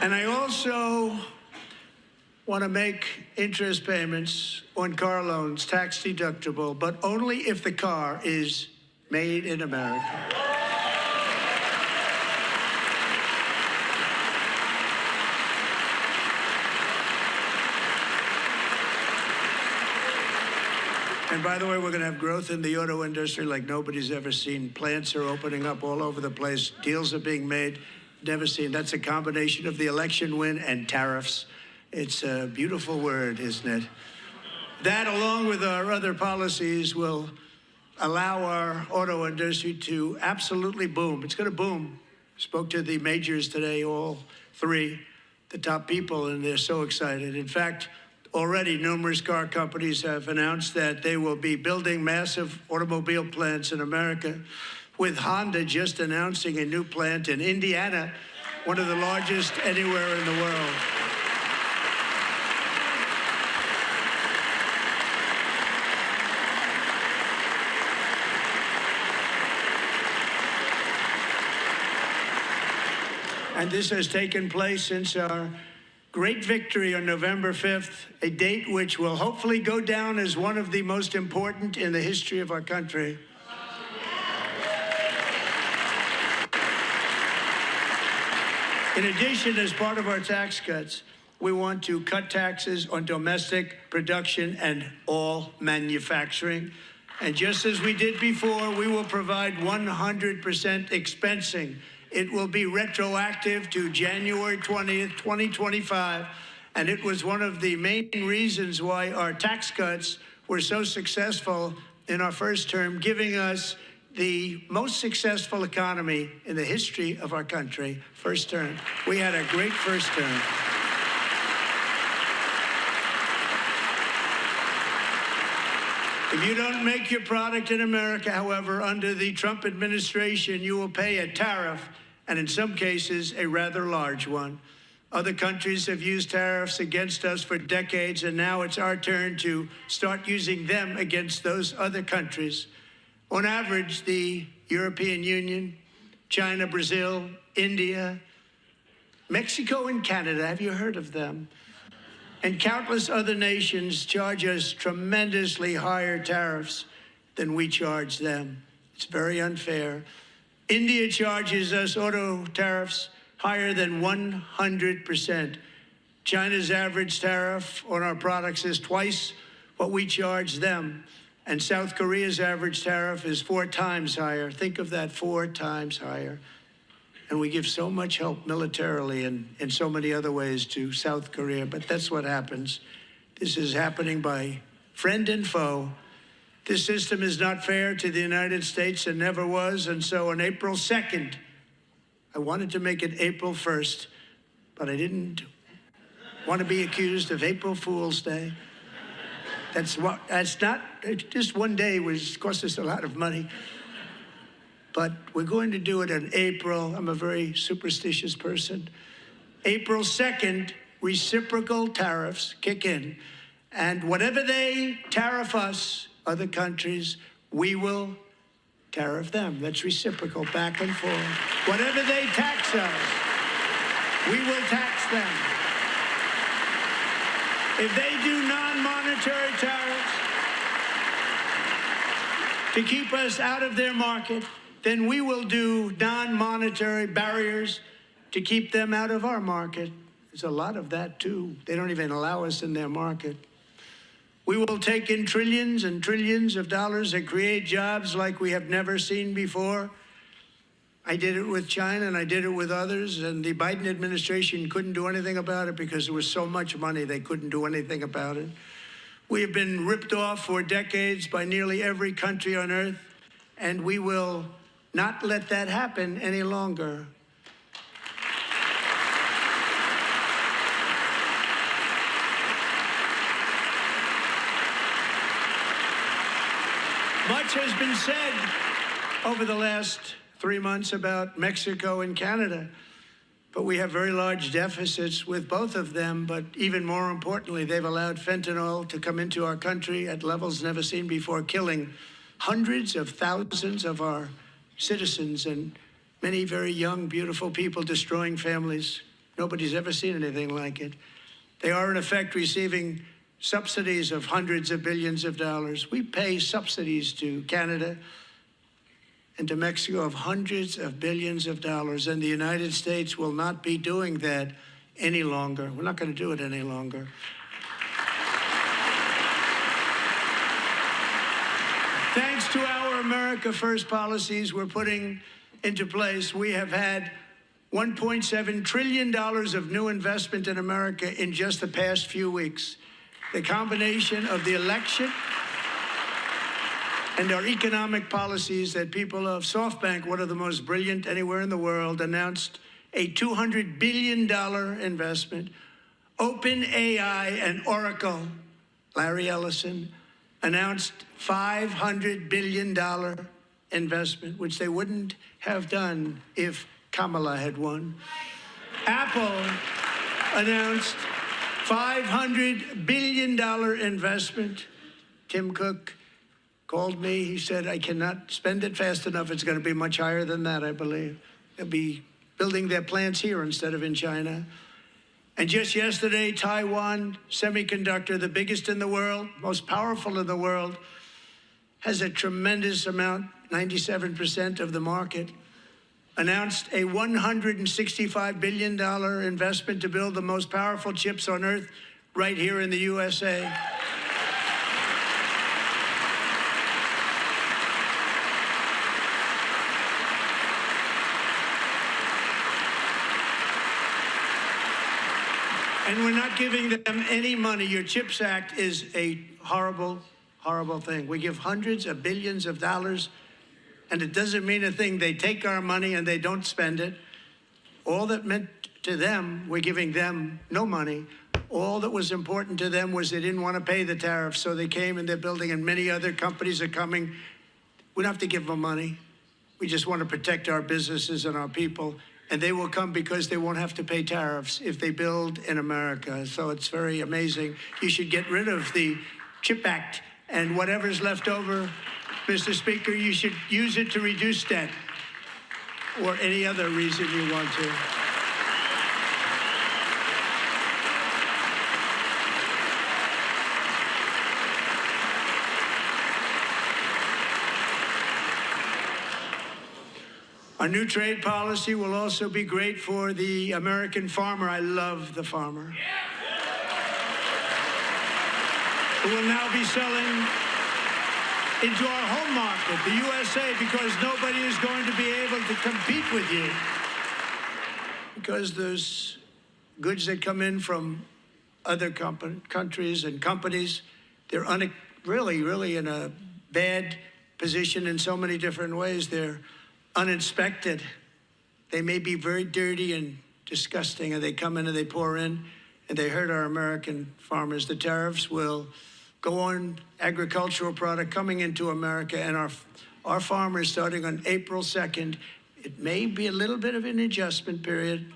And I also want to make interest payments on car loans tax deductible, but only if the car is made in America. And by the way, we're going to have growth in the auto industry like nobody's ever seen. Plants are opening up all over the place. Deals are being made. Never seen. That's a combination of the election win and tariffs. It's a beautiful word, isn't it? That, along with our other policies, will allow our auto industry to absolutely boom. It's going to boom. Spoke to the majors today, all three, the top people, and they're so excited. In fact, already numerous car companies have announced that they will be building massive automobile plants in America, with Honda just announcing a new plant in Indiana, one of the largest anywhere in the world. And this has taken place since our great victory on November 5th, a date which will hopefully go down as one of the most important in the history of our country. In addition, as part of our tax cuts, we want to cut taxes on domestic production and all manufacturing. And just as we did before, we will provide 100% expensing. It will be retroactive to January 20th, 2025. And it was one of the main reasons why our tax cuts were so successful in our first term, giving us the most successful economy in the history of our country, first term. We had a great first term. If you don't make your product in America, however, under the Trump administration, you will pay a tariff, and in some cases, a rather large one. Other countries have used tariffs against us for decades, and now it's our turn to start using them against those other countries. On average, the European Union, China, Brazil, India, Mexico, and Canada, have you heard of them? And countless other nations charge us tremendously higher tariffs than we charge them. It's very unfair. India charges us auto tariffs higher than 100%. China's average tariff on our products is twice what we charge them. And South Korea's average tariff is 4 times higher. Think of that, 4 times higher. And we give so much help militarily and in so many other ways to South Korea, but that's what happens. This is happening by friend and foe. This system is not fair to the United States and never was. And so on April 2nd, I wanted to make it April 1st, but I didn't want to be accused of April Fool's Day. That's not, just one day was cost us a lot of money. But we're going to do it in April. I'm a very superstitious person. April 2nd, reciprocal tariffs kick in. And whatever they tariff us, other countries, we will tariff them. That's reciprocal, back and forth. Whatever they tax us, we will tax them. If they do non-monetary tariffs to keep us out of their market, then we will do non-monetary barriers to keep them out of our market. There's a lot of that, too. They don't even allow us in their market. We will take in trillions and trillions of dollars and create jobs like we have never seen before. I did it with China and I did it with others, and the Biden administration couldn't do anything about it because there was so much money they couldn't do anything about it. We have been ripped off for decades by nearly every country on earth, and we will not let that happen any longer. Much has been said over the last 3 months about Mexico and Canada, but we have very large deficits with both of them. But even more importantly, they've allowed fentanyl to come into our country at levels never seen before, killing hundreds of thousands of our citizens and many very young, beautiful people, destroying families. Nobody's ever seen anything like it. They are, in effect, receiving subsidies of hundreds of billions of dollars. We pay subsidies to Canada and to Mexico of hundreds of billions of dollars, and the United States will not be doing that any longer. We're not going to do it any longer. Thanks to our America First policies we're putting into place, we have had $1.7 trillion of new investment in America in just the past few weeks. The combination of the election and our economic policies that people of SoftBank, one of the most brilliant anywhere in the world, announced a $200 billion investment. OpenAI and Oracle, Larry Ellison, announced $500 billion investment, which they wouldn't have done if Kamala had won. Apple announced $500 billion investment. Tim Cook called me. He said, I cannot spend it fast enough. It's going to be much higher than that, I believe. They'll be building their plants here instead of in China. And just yesterday, Taiwan Semiconductor, the biggest in the world, most powerful in the world, has a tremendous amount, 97% of the market, announced a $165 billion investment to build the most powerful chips on earth right here in the USA. And we're not giving them any money. Your CHIPS Act is a horrible, horrible thing. We give hundreds of billions of dollars, and it doesn't mean a thing. They take our money and they don't spend it. All that meant to them, we're giving them no money. All that was important to them was they didn't want to pay the tariffs, so they came and they're building, and many other companies are coming. We don't have to give them money. We just want to protect our businesses and our people, and they will come because they won't have to pay tariffs if they build in America. So it's very amazing. You should get rid of the CHIP Act, and whatever's left over, Mr. Speaker, you should use it to reduce debt or any other reason you want to. Our new trade policy will also be great for the American farmer. I love the farmer. Who will now be selling into our home market, the USA, because nobody is going to be able to compete with you. Because those goods that come in from other countries and companies, they're really in a bad position in so many different ways. They're uninspected. They may be very dirty and disgusting, and they come in and they pour in, and they hurt our American farmers. The tariffs will go on agricultural product coming into America, and our farmers, starting on April 2nd, it may be a little bit of an adjustment period.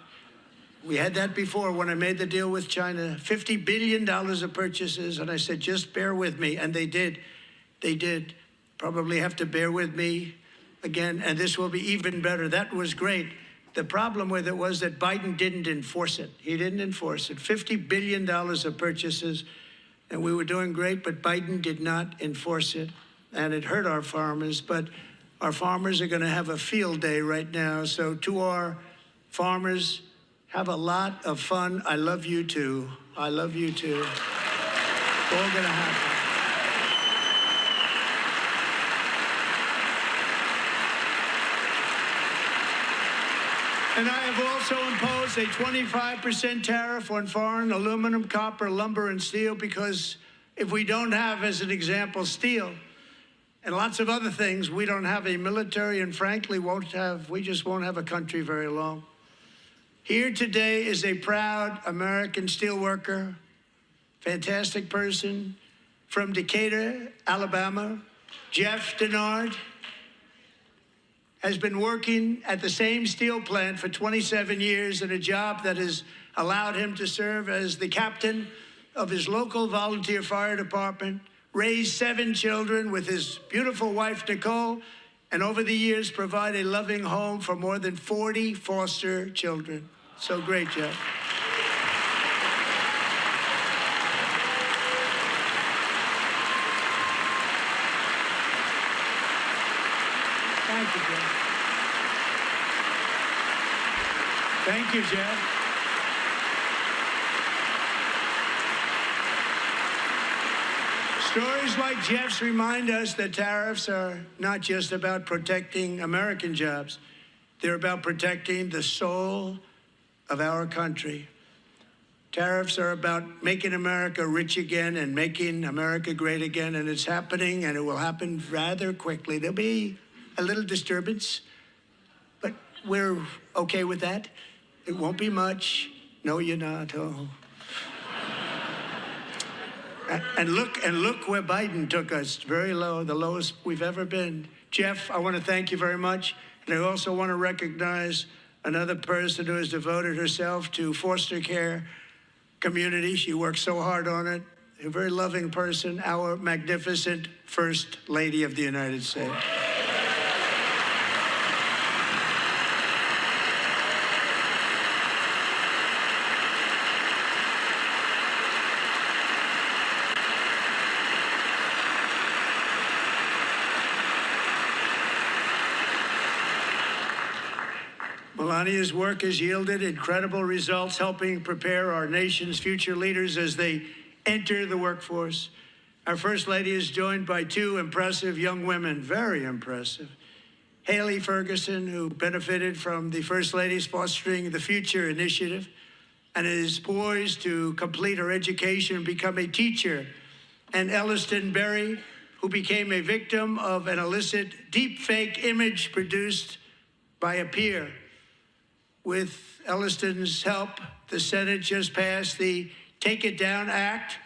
We had that before when I made the deal with China, $50 billion of purchases, and I said, just bear with me, and they did. They did. Probably have to bear with me again, and this will be even better. That was great. The problem with it was that Biden didn't enforce it. He didn't enforce it. $50 billion of purchases, and we were doing great, but Biden did not enforce it, and it hurt our farmers. But our farmers are going to have a field day right now. So to our farmers, have a lot of fun. I love you too. I love you too. It's all going to happen. And I have also imposed a 25% tariff on foreign aluminum, copper, lumber, and steel, because if we don't have, as an example, steel and lots of other things, we don't have a military, and frankly, we just won't have a country very long. Here today is a proud American steelworker, fantastic person from Decatur, Alabama, Jeff Denard. Has been working at the same steel plant for 27 years in a job that has allowed him to serve as the captain of his local volunteer fire department, raise 7 children with his beautiful wife, Nicole, and over the years provide a loving home for more than 40 foster children. So great, Jeff. Thank you, Jeff. Thank you, Jeff. Stories like Jeff's remind us that tariffs are not just about protecting American jobs. They're about protecting the soul of our country. Tariffs are about making America rich again and making America great again, and it's happening, and it will happen rather quickly. There'll be a little disturbance, but we're okay with that. It won't be much. No, you're not. Oh. And look where Biden took us. Very low, the lowest we've ever been. Jeff, I want to thank you very much. And I also want to recognize another person who has devoted herself to foster care community. She works so hard on it. A very loving person, our magnificent First Lady of the United States. Melania's work has yielded incredible results, helping prepare our nation's future leaders as they enter the workforce. Our First Lady is joined by 2 impressive young women, very impressive. Haley Ferguson, who benefited from the First Lady's Fostering the Future initiative and is poised to complete her education and become a teacher. And Elliston Berry, who became a victim of an illicit deepfake image produced by a peer. With Elliston's help, the Senate just passed the Take It Down Act,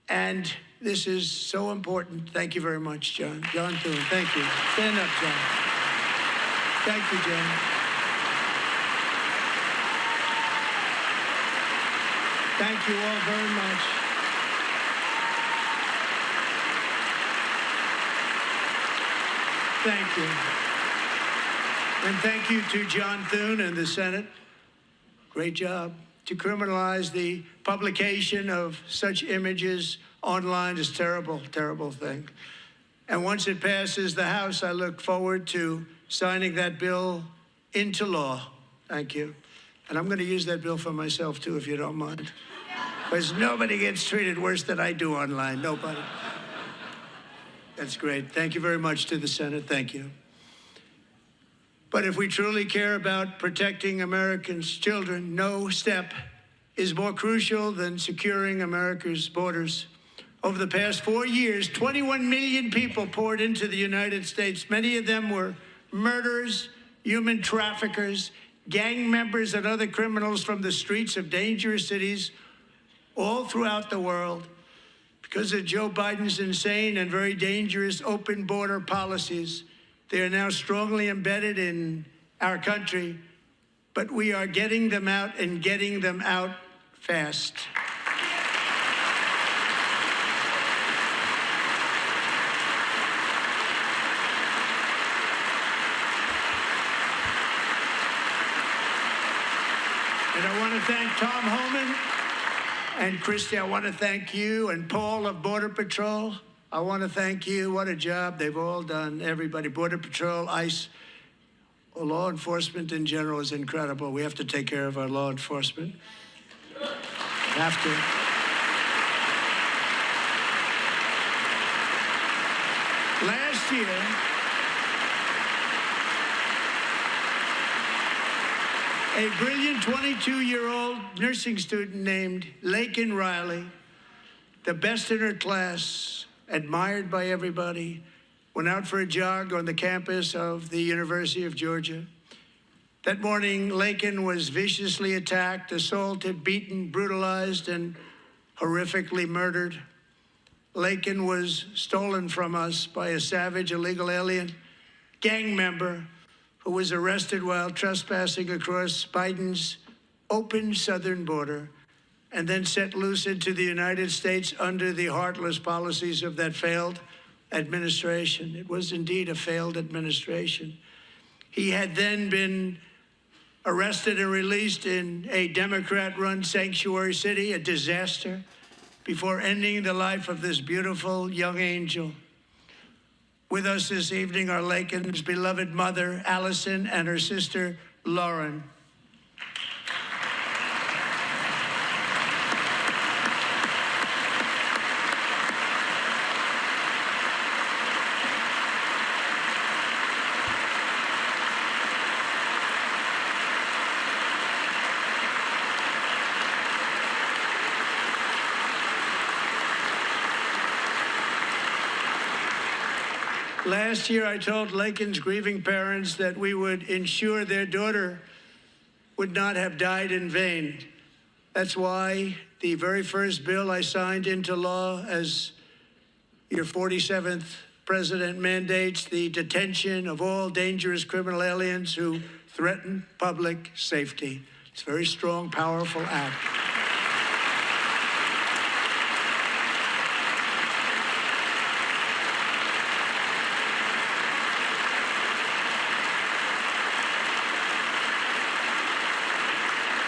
and this is so important. Thank you very much, John. John Thune, thank you. Stand up, John. Thank you, John. Thank you all very much. Thank you. And thank you to John Thune and the Senate. Great job. To criminalize the publication of such images online is a terrible, terrible thing. And once it passes the House, I look forward to signing that bill into law. Thank you. And I'm going to use that bill for myself, too, if you don't mind. Because nobody gets treated worse than I do online. Nobody. That's great. Thank you very much to the Senate. Thank you. But if we truly care about protecting Americans' children, no step is more crucial than securing America's borders. Over the past 4 years, 21 million people poured into the United States. Many of them were murderers, human traffickers, gang members, and other criminals from the streets of dangerous cities all throughout the world. Because of Joe Biden's insane and very dangerous open border policies, they are now strongly embedded in our country, but we are getting them out and getting them out fast. And I want to thank Tom Homan and Christy. I want to thank you and Paul of Border Patrol. I want to thank you. What a job they've all done. Everybody, Border Patrol, ICE, law enforcement in general is incredible. We have to take care of our law enforcement. Have to. Last year, a brilliant 22-year-old nursing student named Laken Riley, the best in her class, admired by everybody, went out for a jog on the campus of the University of Georgia. That morning, Laken was viciously attacked, assaulted, beaten, brutalized, and horrifically murdered. Laken was stolen from us by a savage illegal alien gang member who was arrested while trespassing across Biden's open southern border and then set loose into the United States under the heartless policies of that failed administration. It was indeed a failed administration. He had then been arrested and released in a Democrat-run sanctuary city, a disaster, before ending the life of this beautiful young angel. With us this evening are Laken's beloved mother, Allison, and her sister, Lauren. Last year, I told Laken's grieving parents that we would ensure their daughter would not have died in vain. That's why the very first bill I signed into law as your 47th president mandates the detention of all dangerous criminal aliens who threaten public safety. It's a very strong, powerful act.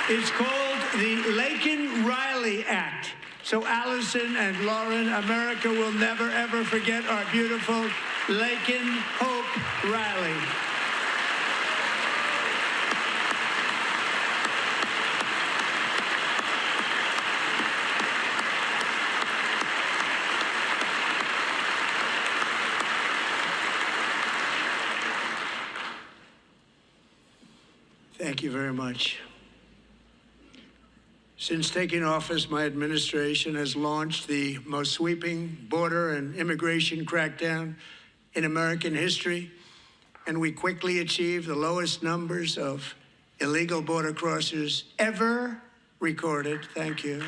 It's called the Laken-Riley Act. So Allison and Lauren, America will never, ever forget our beautiful Laken Hope Riley. Thank you very much. Since taking office, my administration has launched the most sweeping border and immigration crackdown in American history, and we quickly achieved the lowest numbers of illegal border crossers ever recorded. Thank you.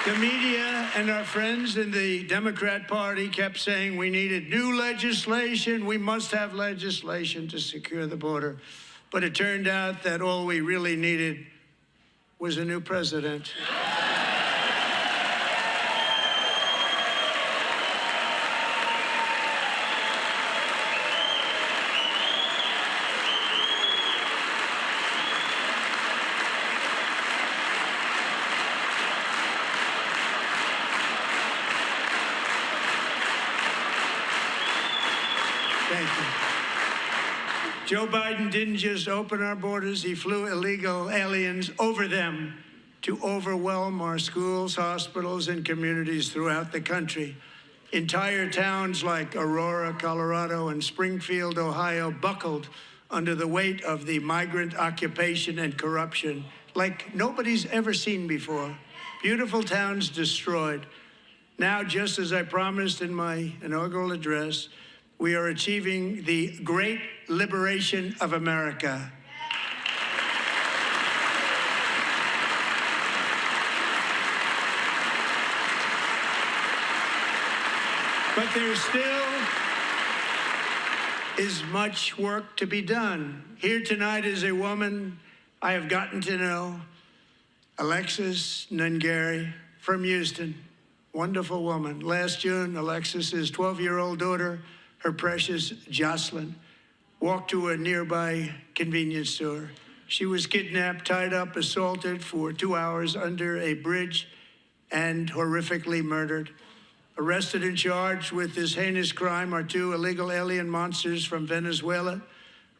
The media and our friends in the Democrat Party kept saying we needed new legislation. We must have legislation to secure the border. But it turned out that all we really needed was a new president. Thank you. Joe Biden didn't just open our borders, he flew illegal aliens over them to overwhelm our schools, hospitals, and communities throughout the country. Entire towns like Aurora, Colorado, and Springfield, Ohio, buckled under the weight of the migrant occupation and corruption like nobody's ever seen before. Beautiful towns destroyed. Now, just as I promised in my inaugural address, we are achieving the great liberation of America. But there still is much work to be done. Here tonight is a woman I have gotten to know, Alexis Nungari from Houston. Wonderful woman. Last June, Alexis's 12-year-old daughter, her precious Jocelyn, walked to a nearby convenience store. She was kidnapped, tied up, assaulted for 2 hours under a bridge, and horrifically murdered. Arrested and charged with this heinous crime are two illegal alien monsters from Venezuela,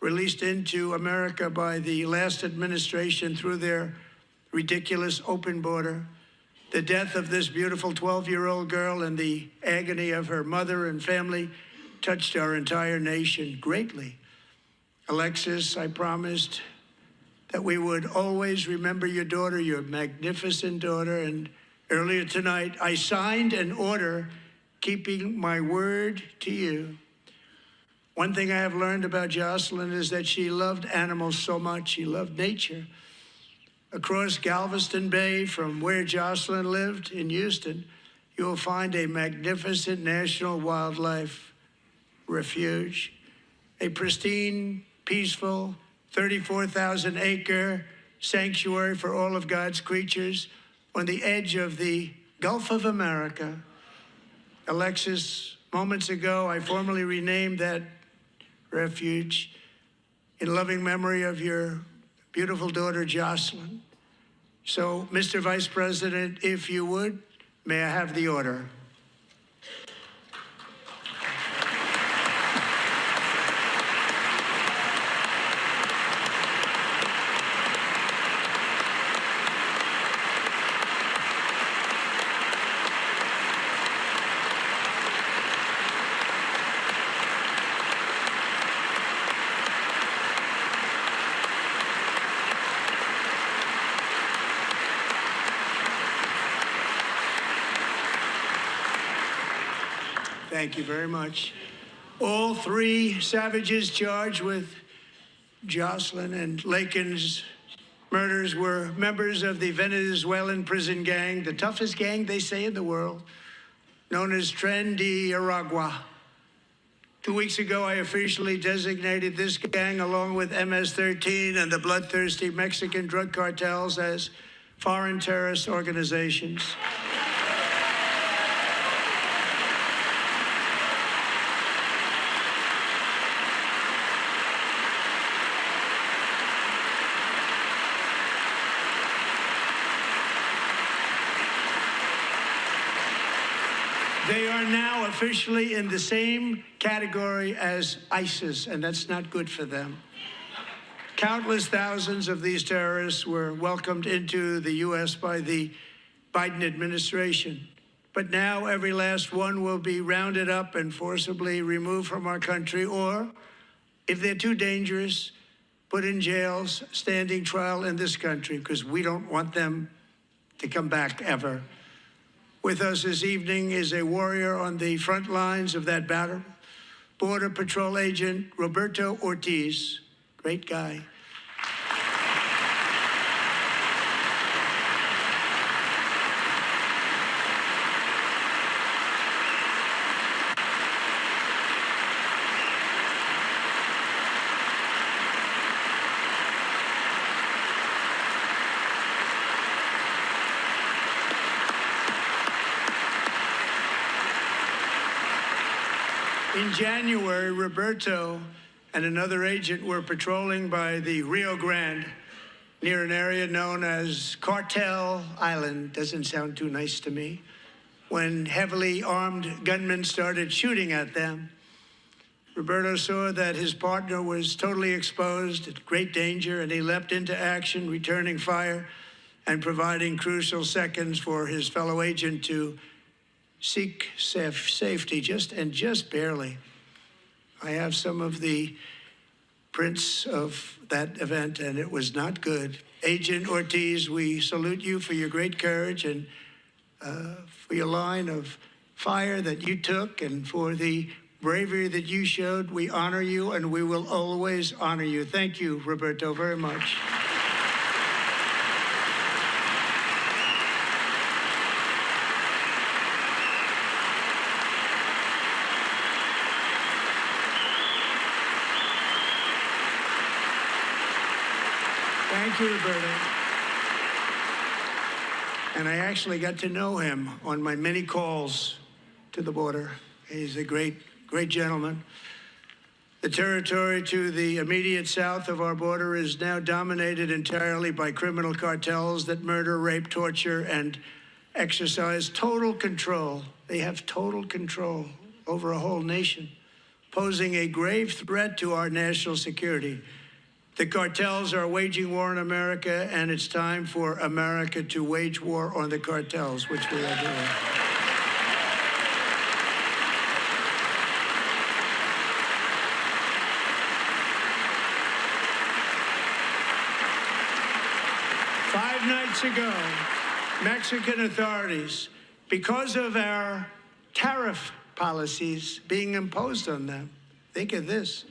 released into America by the last administration through their ridiculous open border. The death of this beautiful 12-year-old girl and the agony of her mother and family touched our entire nation greatly. Alexis, I promised that we would always remember your daughter, your magnificent daughter, and earlier tonight, I signed an order keeping my word to you. One thing I have learned about Jocelyn is that she loved animals so much. She loved nature. Across Galveston Bay, from where Jocelyn lived in Houston, you will find a magnificent national wildlife refuge, a pristine, peaceful, 34,000-acre sanctuary for all of God's creatures on the edge of the Gulf of America. Alexis, moments ago, I formally renamed that refuge in loving memory of your beautiful daughter, Jocelyn. So, Mr. Vice President, if you would, may I have the order? Thank you very much. All three savages charged with Jocelyn and Lakin's murders were members of the Venezuelan prison gang, the toughest gang, they say, in the world, known as Tren de Aragua. 2 weeks ago, I officially designated this gang, along with MS-13 and the bloodthirsty Mexican drug cartels, as foreign terrorist organizations. They are now officially in the same category as ISIS, and that's not good for them. Countless thousands of these terrorists were welcomed into the U.S. by the Biden administration. But now every last one will be rounded up and forcibly removed from our country, or, if they're too dangerous, put in jails, standing trial in this country, because we don't want them to come back ever. With us this evening is a warrior on the front lines of that battle, Border Patrol Agent Roberto Ortiz. Great guy. In January, Roberto and another agent were patrolling by the Rio Grande near an area known as Cartel Island. Doesn't sound too nice to me. When heavily armed gunmen started shooting at them, Roberto saw that his partner was totally exposed, at great danger, and he leapt into action, returning fire and providing crucial seconds for his fellow agent to seek safety, just barely. I have some of the prints of that event, and it was not good. Agent Ortiz, we salute you for your great courage and for your line of fire that you took and for the bravery that you showed. We honor you, and we will always honor you. Thank you, Roberto, very much. Thank you, Roberto. And I actually got to know him on my many calls to the border. He's a great gentleman. The territory to the immediate south of our border is now dominated entirely by criminal cartels that murder, rape, torture, and exercise total control. They have total control over a whole nation, posing a grave threat to our national security. The cartels are waging war on America, and it's time for America to wage war on the cartels, which we are doing. Five nights ago, Mexican authorities, because of our tariff policies being imposed on them, think of this,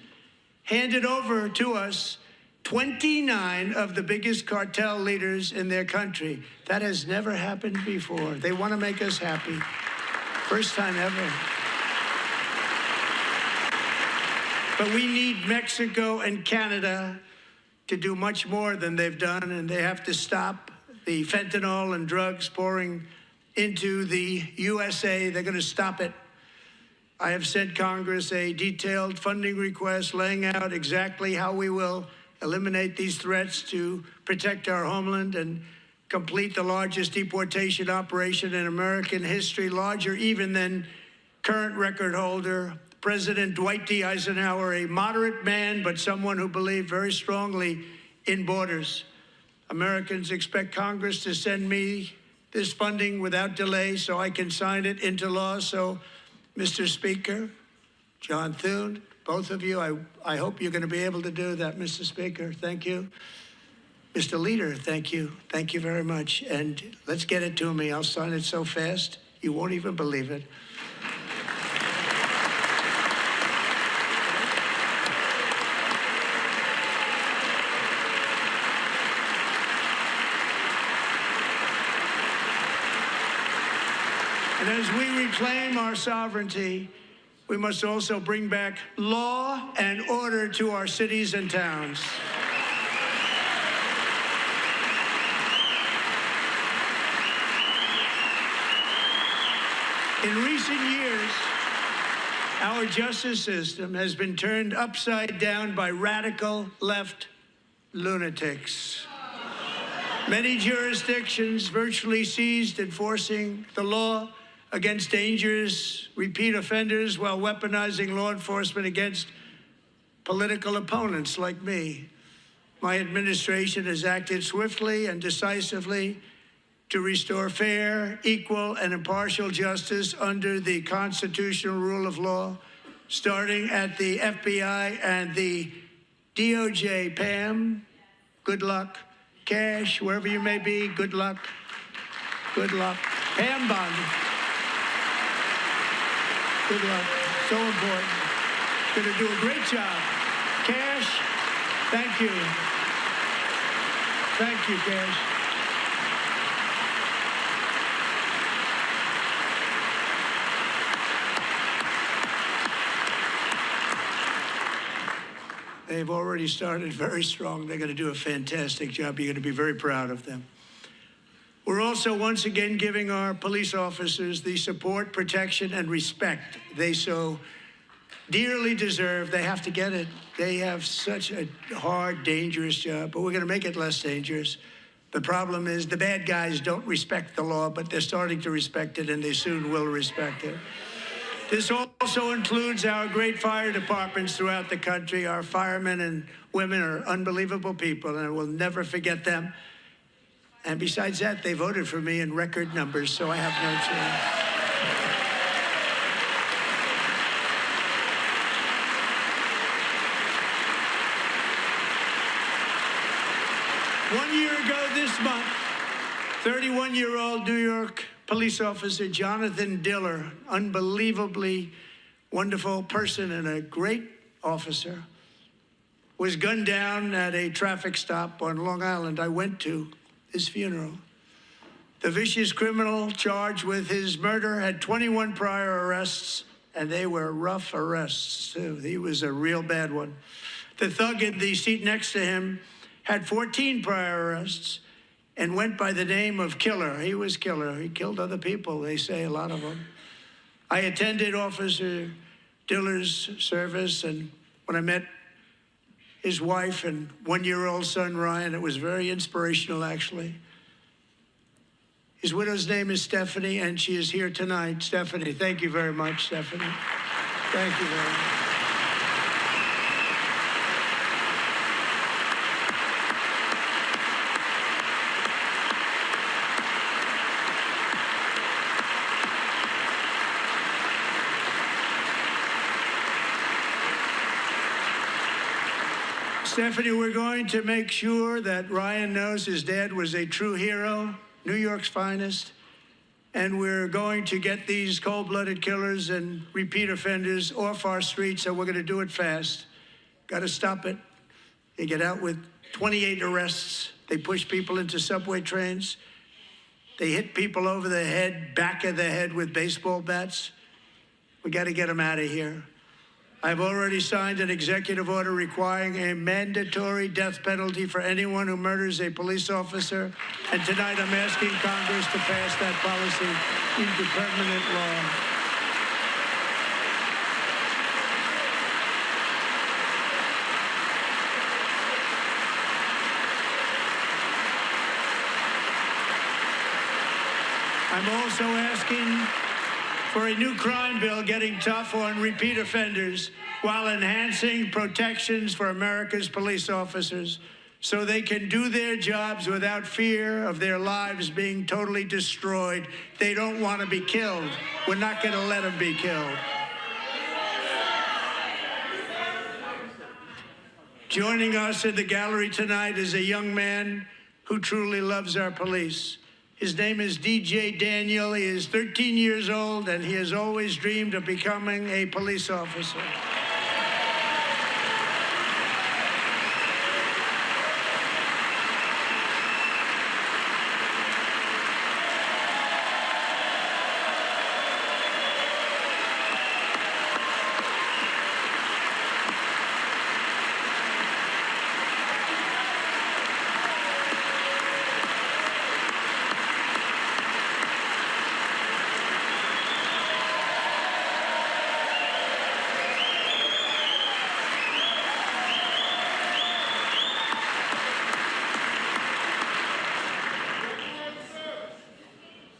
handed over to us 29 of the biggest cartel leaders in their country. That has never happened before. They want to make us happy. First time ever. But we need Mexico and Canada to do much more than they've done, and they have to stop the fentanyl and drugs pouring into the USA. They're going to stop it. I have sent Congress a detailed funding request laying out exactly how we will eliminate these threats to protect our homeland and complete the largest deportation operation in American history, larger even than current record holder, President Dwight D. Eisenhower, a moderate man, but someone who believed very strongly in borders. Americans expect Congress to send me this funding without delay so I can sign it into law. So, Mr. Speaker, John Thune, both of you, I hope you're going to be able to do that, Mr. Speaker. Thank you. Mr. Leader, thank you. Thank you very much. And let's get it to me. I'll sign it so fast, you won't even believe it. And as we reclaim our sovereignty, we must also bring back law and order to our cities and towns. In recent years, our justice system has been turned upside down by radical left lunatics. Many jurisdictions virtually ceased enforcing the law against dangerous repeat offenders while weaponizing law enforcement against political opponents like me. My administration has acted swiftly and decisively to restore fair, equal, and impartial justice under the constitutional rule of law, starting at the FBI and the DOJ. Pam, good luck. Cash, wherever you may be, good luck. Good luck. Pam Bondi. Good luck. So important. Going to do a great job. Cash, thank you. Thank you, Cash. They've already started very strong. They're going to do a fantastic job. You're going to be very proud of them. We're also once again giving our police officers the support, protection, and respect they so dearly deserve. They have to get it. They have such a hard, dangerous job, but we're going to make it less dangerous. The problem is the bad guys don't respect the law, but they're starting to respect it, and they soon will respect it. This also includes our great fire departments throughout the country. Our firemen and women are unbelievable people, and I will never forget them. And besides that, they voted for me in record numbers, so I have no choice. 1 year ago this month, 31-year-old New York police officer Jonathan Diller, unbelievably wonderful person and a great officer, was gunned down at a traffic stop on Long Island. I went to his funeral. The vicious criminal charged with his murder had 21 prior arrests, and they were rough arrests, too. He was a real bad one. The thug in the seat next to him had 14 prior arrests and went by the name of Killer. He was Killer. He killed other people, they say, a lot of them. I attended Officer Diller's service, and when I met his wife and one-year-old son, Ryan, it was very inspirational, actually. His widow's name is Stephanie, and she is here tonight. Stephanie, thank you very much, Stephanie. Thank you very much. Stephanie, we're going to make sure that Ryan knows his dad was a true hero, New York's finest, and we're going to get these cold-blooded killers and repeat offenders off our streets, and we're going to do it fast. Got to stop it. They get out with 28 arrests. They push people into subway trains. They hit people over the head, back of the head with baseball bats. We got to get them out of here. I've already signed an executive order requiring a mandatory death penalty for anyone who murders a police officer. And tonight I'm asking Congress to pass that policy into permanent law. I'm also asking for a new crime bill getting tough on repeat offenders while enhancing protections for America's police officers so they can do their jobs without fear of their lives being totally destroyed. They don't want to be killed. We're not going to let them be killed. Joining us in the gallery tonight is a young man who truly loves our police. His name is DJ Daniel. He is 13 years old, and he has always dreamed of becoming a police officer.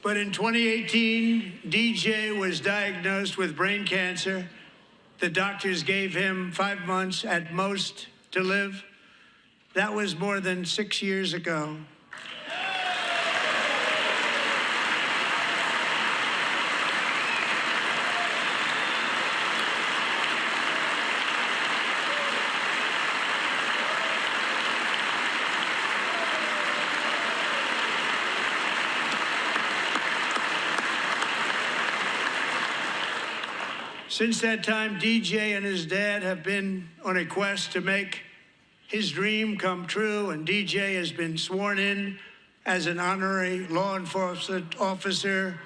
But in 2018, DJ was diagnosed with brain cancer. The doctors gave him 5 months at most to live. That was more than 6 years ago. Since that time, DJ and his dad have been on a quest to make his dream come true, and DJ has been sworn in as an honorary law enforcement officer,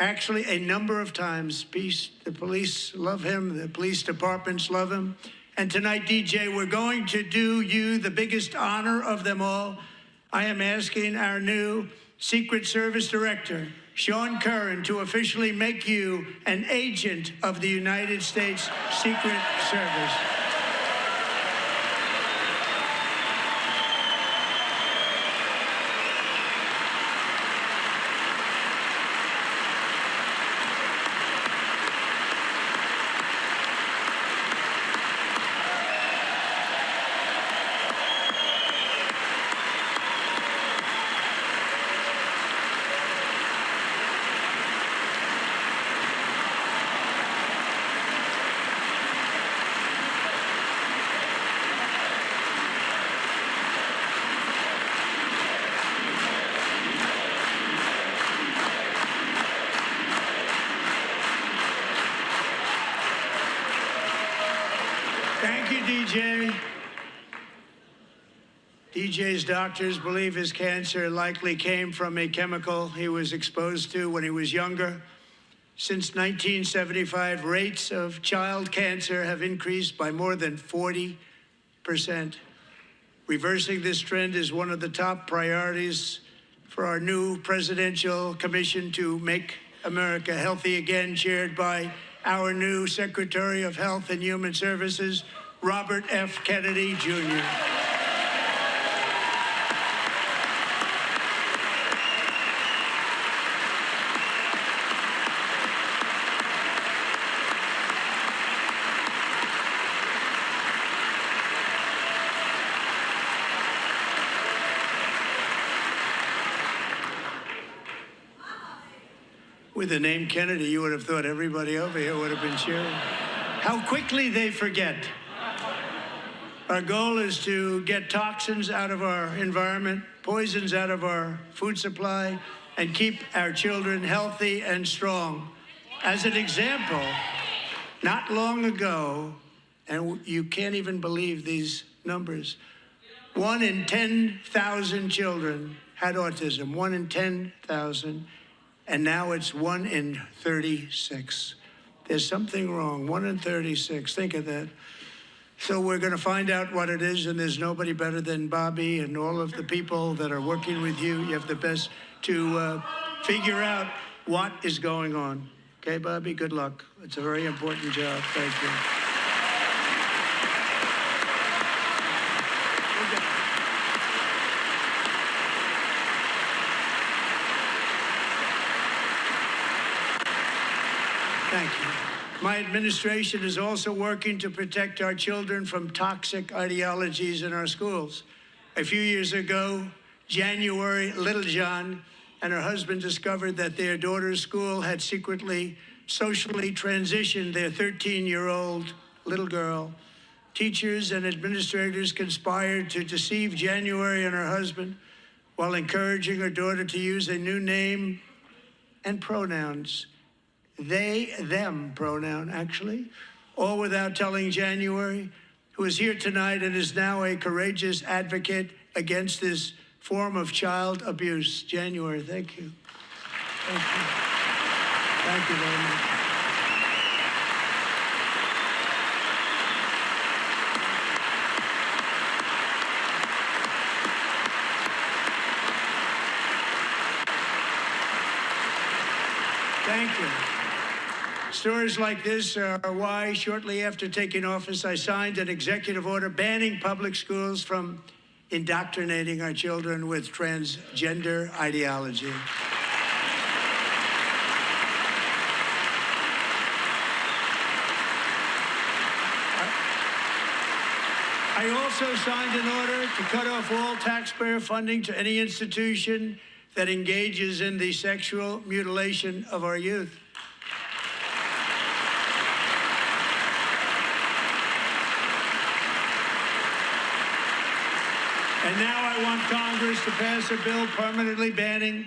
actually a number of times. The police love him, the police departments love him. And tonight, DJ, we're going to do you the biggest honor of them all. I am asking our new Secret Service Director, Sean Curran, to officially make you an agent of the United States Secret Service. DJ's doctors believe his cancer likely came from a chemical he was exposed to when he was younger. Since 1975, rates of child cancer have increased by more than 40%. Reversing this trend is one of the top priorities for our new presidential commission to make America healthy again, chaired by our new Secretary of Health and Human Services, Robert F. Kennedy, Jr. With the name Kennedy, you would have thought everybody over here would have been cheering. How quickly they forget. Our goal is to get toxins out of our environment, poisons out of our food supply, and keep our children healthy and strong. As an example, not long ago, and you can't even believe these numbers, 1 in 10,000 children had autism, 1 in 10,000. And now it's 1 in 36. There's something wrong, 1 in 36, think of that. So we're gonna find out what it is, and there's nobody better than Bobby and all of the people that are working with you. You have the best to figure out what is going on. Okay, Bobby, good luck. It's a very important job, thank you. Thank you. My administration is also working to protect our children from toxic ideologies in our schools. A few years ago, January Littlejohn and her husband discovered that their daughter's school had secretly socially transitioned their 13-year-old little girl. Teachers and administrators conspired to deceive January and her husband while encouraging her daughter to use a new name and pronouns. They, them pronoun, actually, all without telling January, who is here tonight and is now a courageous advocate against this form of child abuse. January, thank you. Thank you. Thank you very much. Thank you. Stories like this are why, shortly after taking office, I signed an executive order banning public schools from indoctrinating our children with transgender ideology. I also signed an order to cut off all taxpayer funding to any institution that engages in the sexual mutilation of our youth. And now I want Congress to pass a bill permanently banning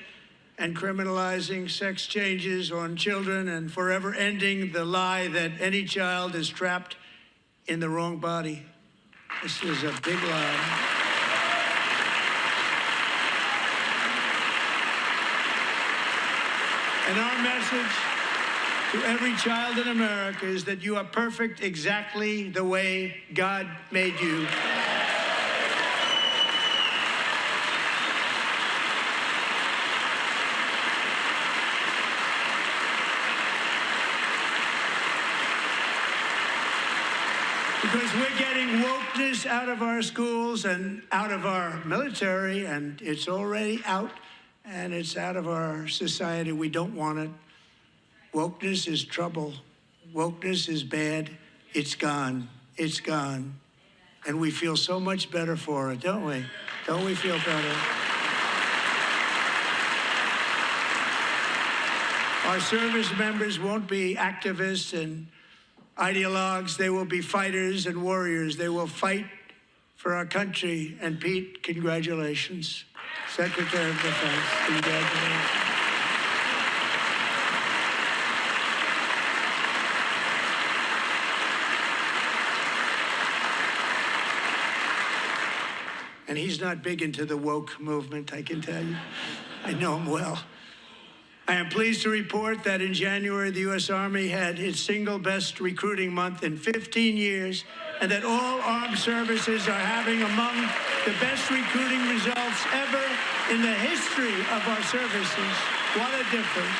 and criminalizing sex changes on children and forever ending the lie that any child is trapped in the wrong body. This is a big lie. And our message to every child in America is that you are perfect exactly the way God made you. Because we're getting wokeness out of our schools and out of our military, and it's already out, and it's out of our society. We don't want it. Wokeness is trouble. Wokeness is bad. It's gone. It's gone. And we feel so much better for it, don't we? Don't we feel better? Our service members won't be activists and ideologues. They will be fighters and warriors. They will fight for our country. And Pete, congratulations. Secretary of Defense, congratulations. And he's not big into the woke movement, I can tell you. I know him well. I am pleased to report that in January, the U.S. Army had its single best recruiting month in 15 years, and that all armed services are having among the best recruiting results ever in the history of our services. What a difference.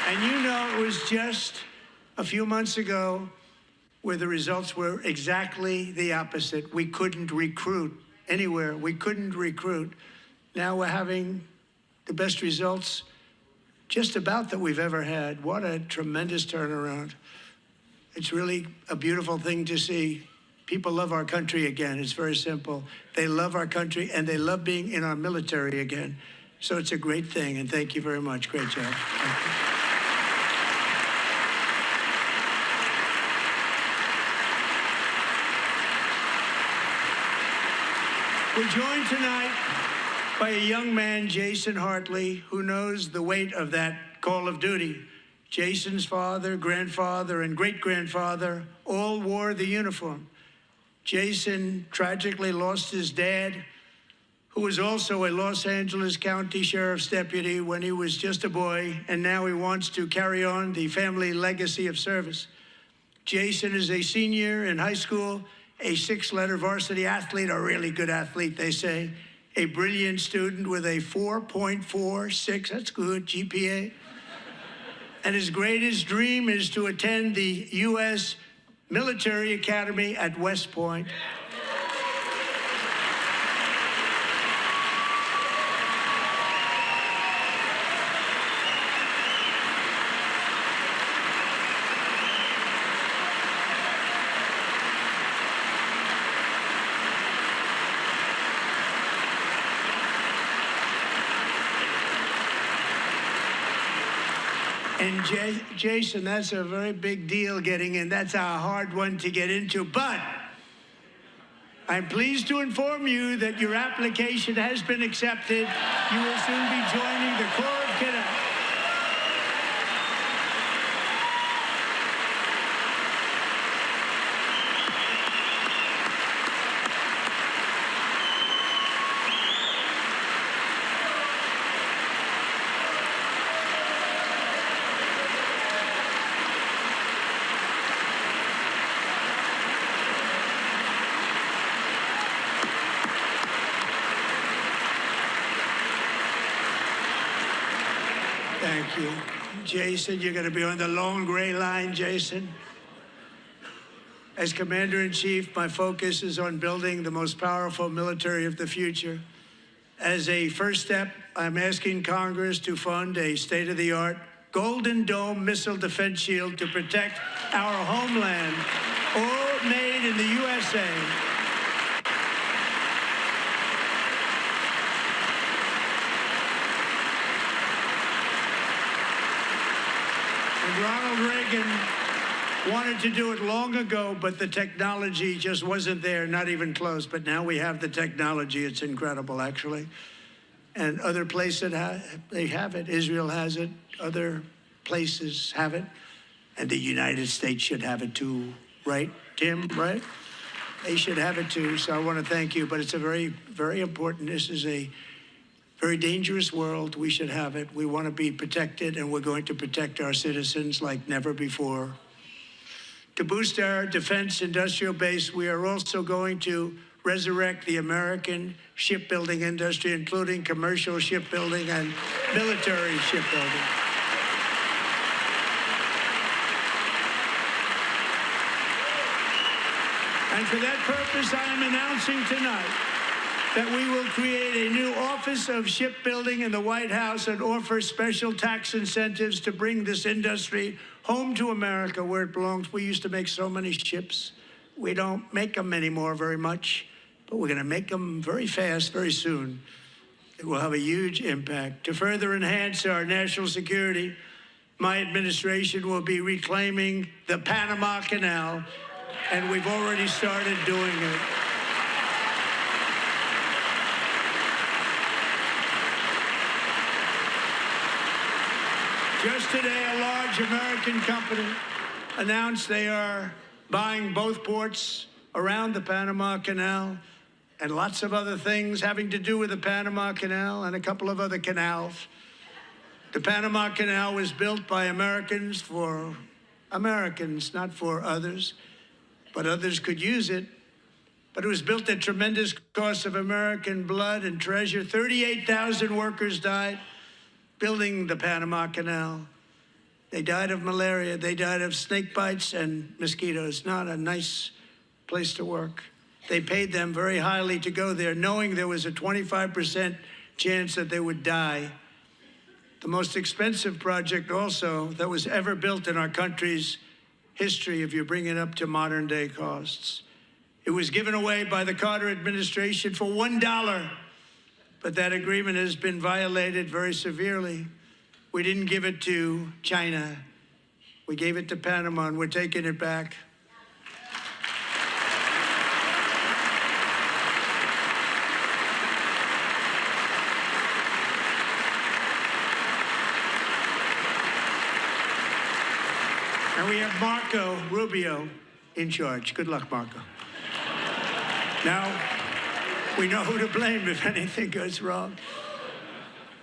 And you know, it was just a few months ago where the results were exactly the opposite. We couldn't recruit anywhere. We couldn't recruit. Now we're having the best results just about that we've ever had. What a tremendous turnaround. It's really a beautiful thing to see. People love our country again. It's very simple. They love our country, and they love being in our military again. So it's a great thing, and thank you very much. Great job. Thank you. We're joined tonight by a young man, Jason Hartley, who knows the weight of that call of duty. Jason's father, grandfather, and great-grandfather all wore the uniform. Jason tragically lost his dad, who was also a Los Angeles County Sheriff's deputy when he was just a boy, and now he wants to carry on the family legacy of service. Jason is a senior in high school, a six-letter varsity athlete, a really good athlete, they say, a brilliant student with a 4.46, that's good, GPA. And his greatest dream is to attend the U.S. Military Academy at West Point. And Jason, that's a very big deal getting in. That's a hard one to get into. But I'm pleased to inform you that your application has been accepted. You will soon be joining the Corps of Cadets. Thank you. Jason, you're going to be on the long gray line, Jason. As Commander-in-Chief, my focus is on building the most powerful military of the future. As a first step, I'm asking Congress to fund a state-of-the-art Golden Dome missile defense shield to protect our homeland, all made in the USA. Ronald Reagan wanted to do it long ago, but the technology just wasn't there, not even close. But now we have the technology. It's incredible, actually. And other places, they have it. Israel has it. Other places have it. And the United States should have it too, right, Tim, right? They should have it too. So I want to thank you. But it's a very, very important. This is a very dangerous world. We should have it. We want to be protected, and we're going to protect our citizens like never before. To boost our defense industrial base, we are also going to resurrect the American shipbuilding industry, including commercial shipbuilding and military shipbuilding. And for that purpose, I am announcing tonight that we will create a new Office of Shipbuilding in the White House and offer special tax incentives to bring this industry home to America where it belongs. We used to make so many ships. We don't make them anymore very much, but we're going to make them very fast, very soon. It will have a huge impact. To further enhance our national security, my administration will be reclaiming the Panama Canal, and we've already started doing it. Just today, a large large American company announced they are buying both ports around the Panama Canal and lots of other things having to do with the Panama Canal and a couple of other canals. The Panama Canal was built by Americans for Americans, not for others, but others could use it. But it was built at tremendous cost of American blood and treasure. 38,000 workers died building the Panama Canal. They died of malaria. They died of snake bites and mosquitoes. Not a nice place to work. They paid them very highly to go there, knowing there was a 25% chance that they would die. The most expensive project also that was ever built in our country's history, if you bring it up to modern day costs. It was given away by the Carter administration for $1, but that agreement has been violated very severely. We didn't give it to China. We gave it to Panama, and we're taking it back. And we have Marco Rubio in charge. Good luck, Marco. Now, we know who to blame if anything goes wrong.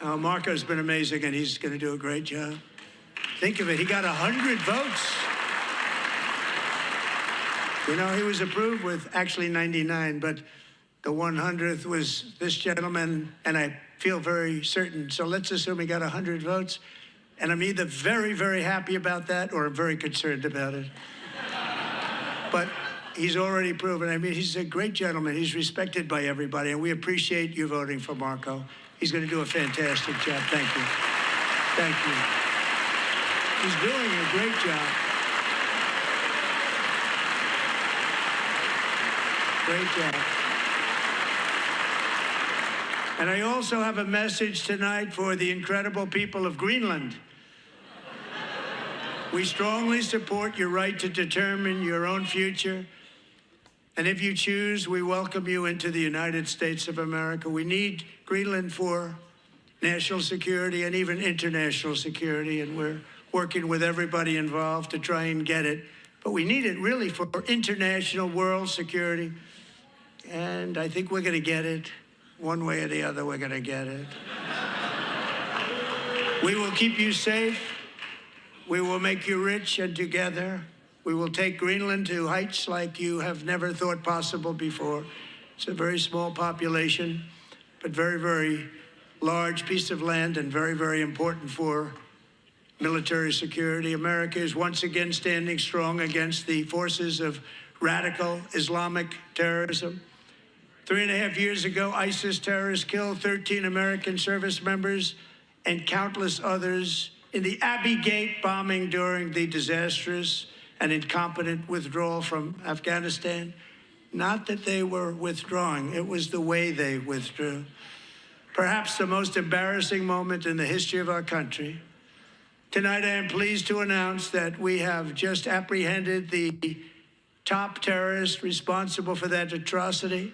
Marco's been amazing, and he's going to do a great job. Think of it, he got 100 votes. You know, he was approved with actually 99, but the 100th was this gentleman, and I feel very certain. So let's assume he got 100 votes. And I'm either very, very happy about that or I'm very concerned about it. But he's already proven. I mean, he's a great gentleman. He's respected by everybody, and we appreciate you voting for Marco. He's going to do a fantastic job. Thank you. Thank you. He's doing a great job. Great job. And I also have a message tonight for the incredible people of Greenland. We strongly support your right to determine your own future. And if you choose, we welcome you into the United States of America. We need Greenland for national security and even international security, and we're working with everybody involved to try and get it. But we need it really for international world security. And I think we're going to get it. One way or the other, we're going to get it. We will keep you safe. We will make you rich, and together we will take Greenland to heights like you have never thought possible before. It's a very small population, but very, very large piece of land and very, very important for military security. America is once again standing strong against the forces of radical Islamic terrorism. 3.5 years ago, ISIS terrorists killed 13 American service members and countless others in the Abbey Gate bombing during the disastrous and incompetent withdrawal from Afghanistan. Not that they were withdrawing, it was the way they withdrew. Perhaps the most embarrassing moment in the history of our country. Tonight, I am pleased to announce that we have just apprehended the top terrorist responsible for that atrocity,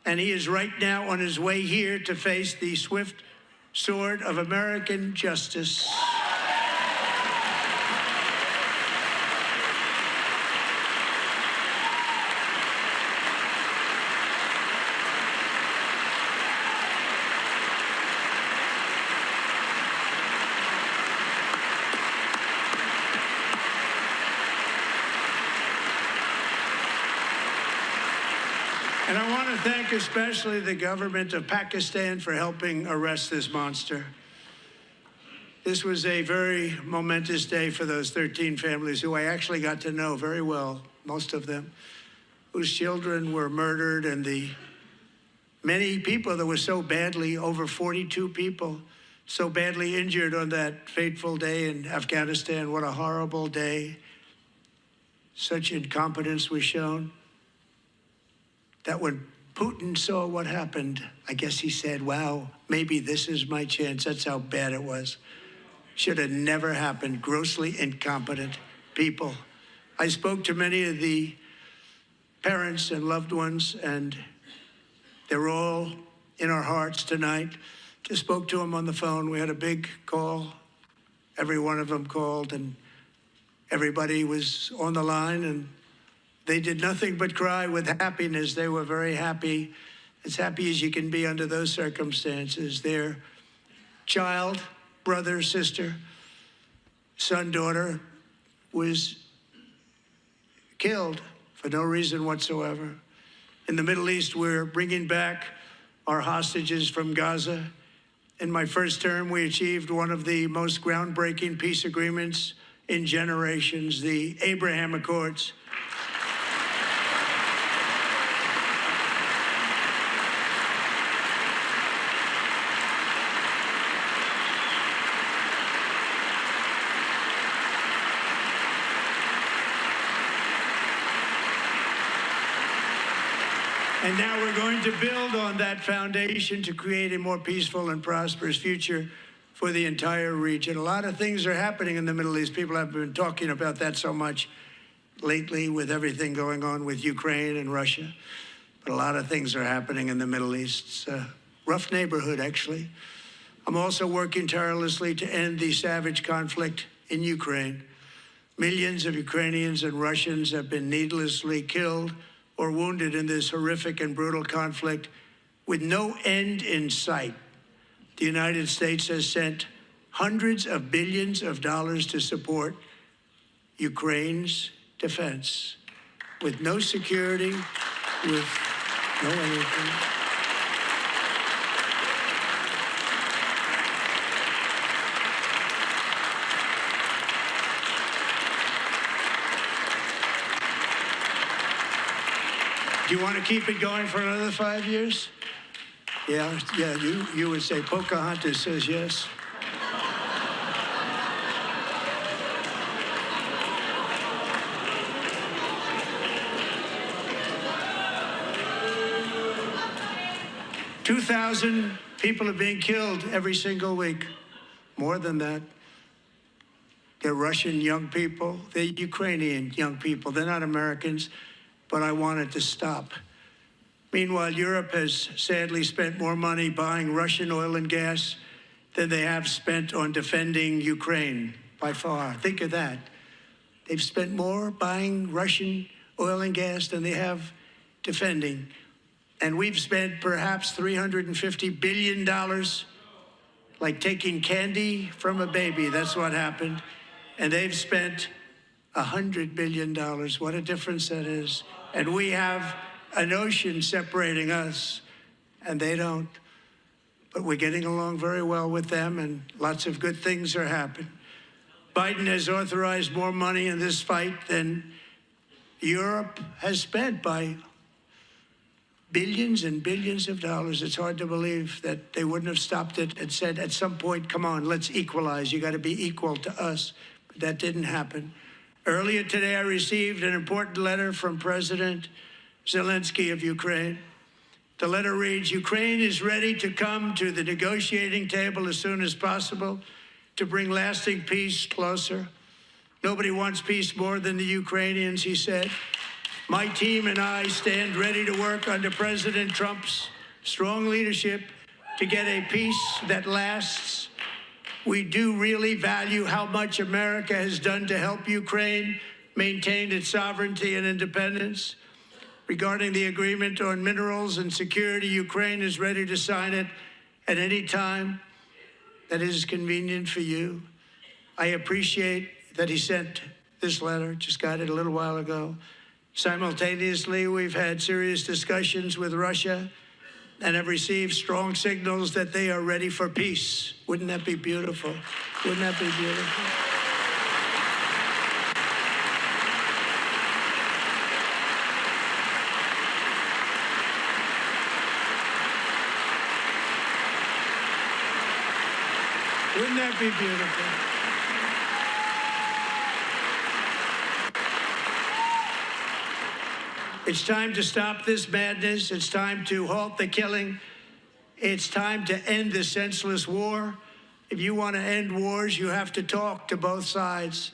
and he is right now on his way here to face the swift sword of American justice. And I want to thank especially the government of Pakistan for helping arrest this monster. This was a very momentous day for those 13 families who I actually got to know very well, most of them, whose children were murdered, and the many people that were so badly, over 42 people, so badly injured on that fateful day in Afghanistan. What a horrible day. Such incompetence was shown. That when Putin saw what happened, I guess he said, wow, maybe this is my chance. That's how bad it was. Should have never happened. Grossly incompetent people. I spoke to many of the parents and loved ones, and they're all in our hearts tonight. Just spoke to them on the phone. We had a big call. Every one of them called, and Everybody was on the line, and they did nothing but cry with happiness. They were very happy, as happy as you can be under those circumstances. Their child, brother, sister, son, daughter was killed for no reason whatsoever. In the Middle East, we're bringing back our hostages from Gaza. In my first term, we achieved one of the most groundbreaking peace agreements in generations, the Abraham Accords. And now we're going to build on that foundation to create a more peaceful and prosperous future for the entire region. A lot of things are happening in the Middle East. People have been talking about that so much lately with everything going on with Ukraine and Russia. But a lot of things are happening in the Middle East. It's a rough neighborhood, actually. I'm also working tirelessly to end the savage conflict in Ukraine. Millions of Ukrainians and Russians have been needlessly killed or wounded in this horrific and brutal conflict with no end in sight. The United States has sent hundreds of billions of dollars to support Ukraine's defense with no security, with no anything. Do you want to keep it going for another 5 years? Yeah, you would say Pocahontas says yes. $2,000 people are being killed every single week. More than that. They're Russian young people. They're Ukrainian young people. They're not Americans. But I want it to stop. Meanwhile, Europe has sadly spent more money buying Russian oil and gas than they have spent on defending Ukraine, by far. Think of that. They've spent more buying Russian oil and gas than they have defending. And we've spent perhaps $350 billion, like taking candy from a baby. That's what happened. And they've spent $100 billion. What a difference that is. And we have an ocean separating us, and they don't. But we're getting along very well with them, and lots of good things are happening. Biden has authorized more money in this fight than Europe has spent by billions and billions of dollars. It's hard to believe that they wouldn't have stopped it and said, at some point, come on, let's equalize. You got to be equal to us. But that didn't happen. Earlier today, I received an important letter from President Zelensky of Ukraine. The letter reads, Ukraine is ready to come to the negotiating table as soon as possible to bring lasting peace closer. Nobody wants peace more than the Ukrainians, he said. My team and I stand ready to work under President Trump's strong leadership to get a peace that lasts. We do really value how much America has done to help Ukraine maintain its sovereignty and independence. Regarding the agreement on minerals and security, Ukraine is ready to sign it at any time that is convenient for you. I appreciate that he sent this letter, just got it a little while ago. Simultaneously, we've had serious discussions with Russia and have received strong signals that they are ready for peace. Wouldn't that be beautiful? Wouldn't that be beautiful? Wouldn't that be beautiful? It's time to stop this madness. It's time to halt the killing. It's time to end this senseless war. If you want to end wars, you have to talk to both sides.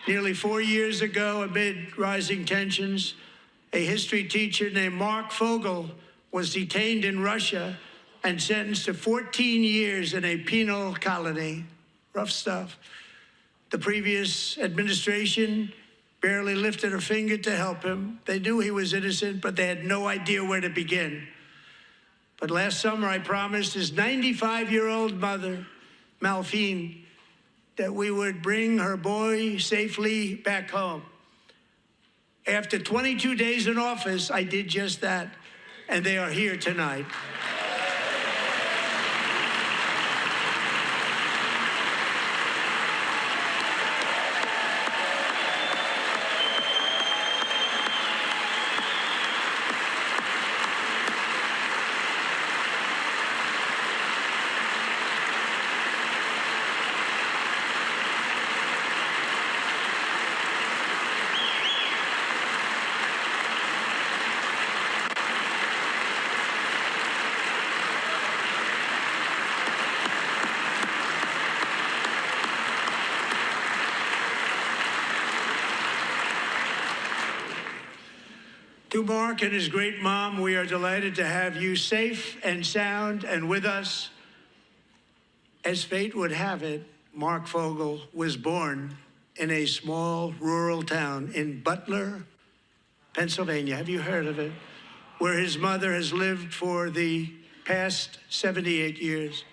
Nearly 4 years ago, amid rising tensions, a history teacher named Mark Fogel was detained in Russia and sentenced to 14 years in a penal colony. Rough stuff. The previous administration barely lifted a finger to help him. They knew he was innocent, but they had no idea where to begin. But last summer, I promised his 95-year-old mother, Malphine, that we would bring her boy safely back home. After 22 days in office, I did just that, and they are here tonight. To Mark and his great mom, we are delighted to have you safe and sound and with us. As fate would have it, Mark Fogel was born in a small rural town in Butler, Pennsylvania. Have you heard of it? Where his mother has lived for the past 78 years.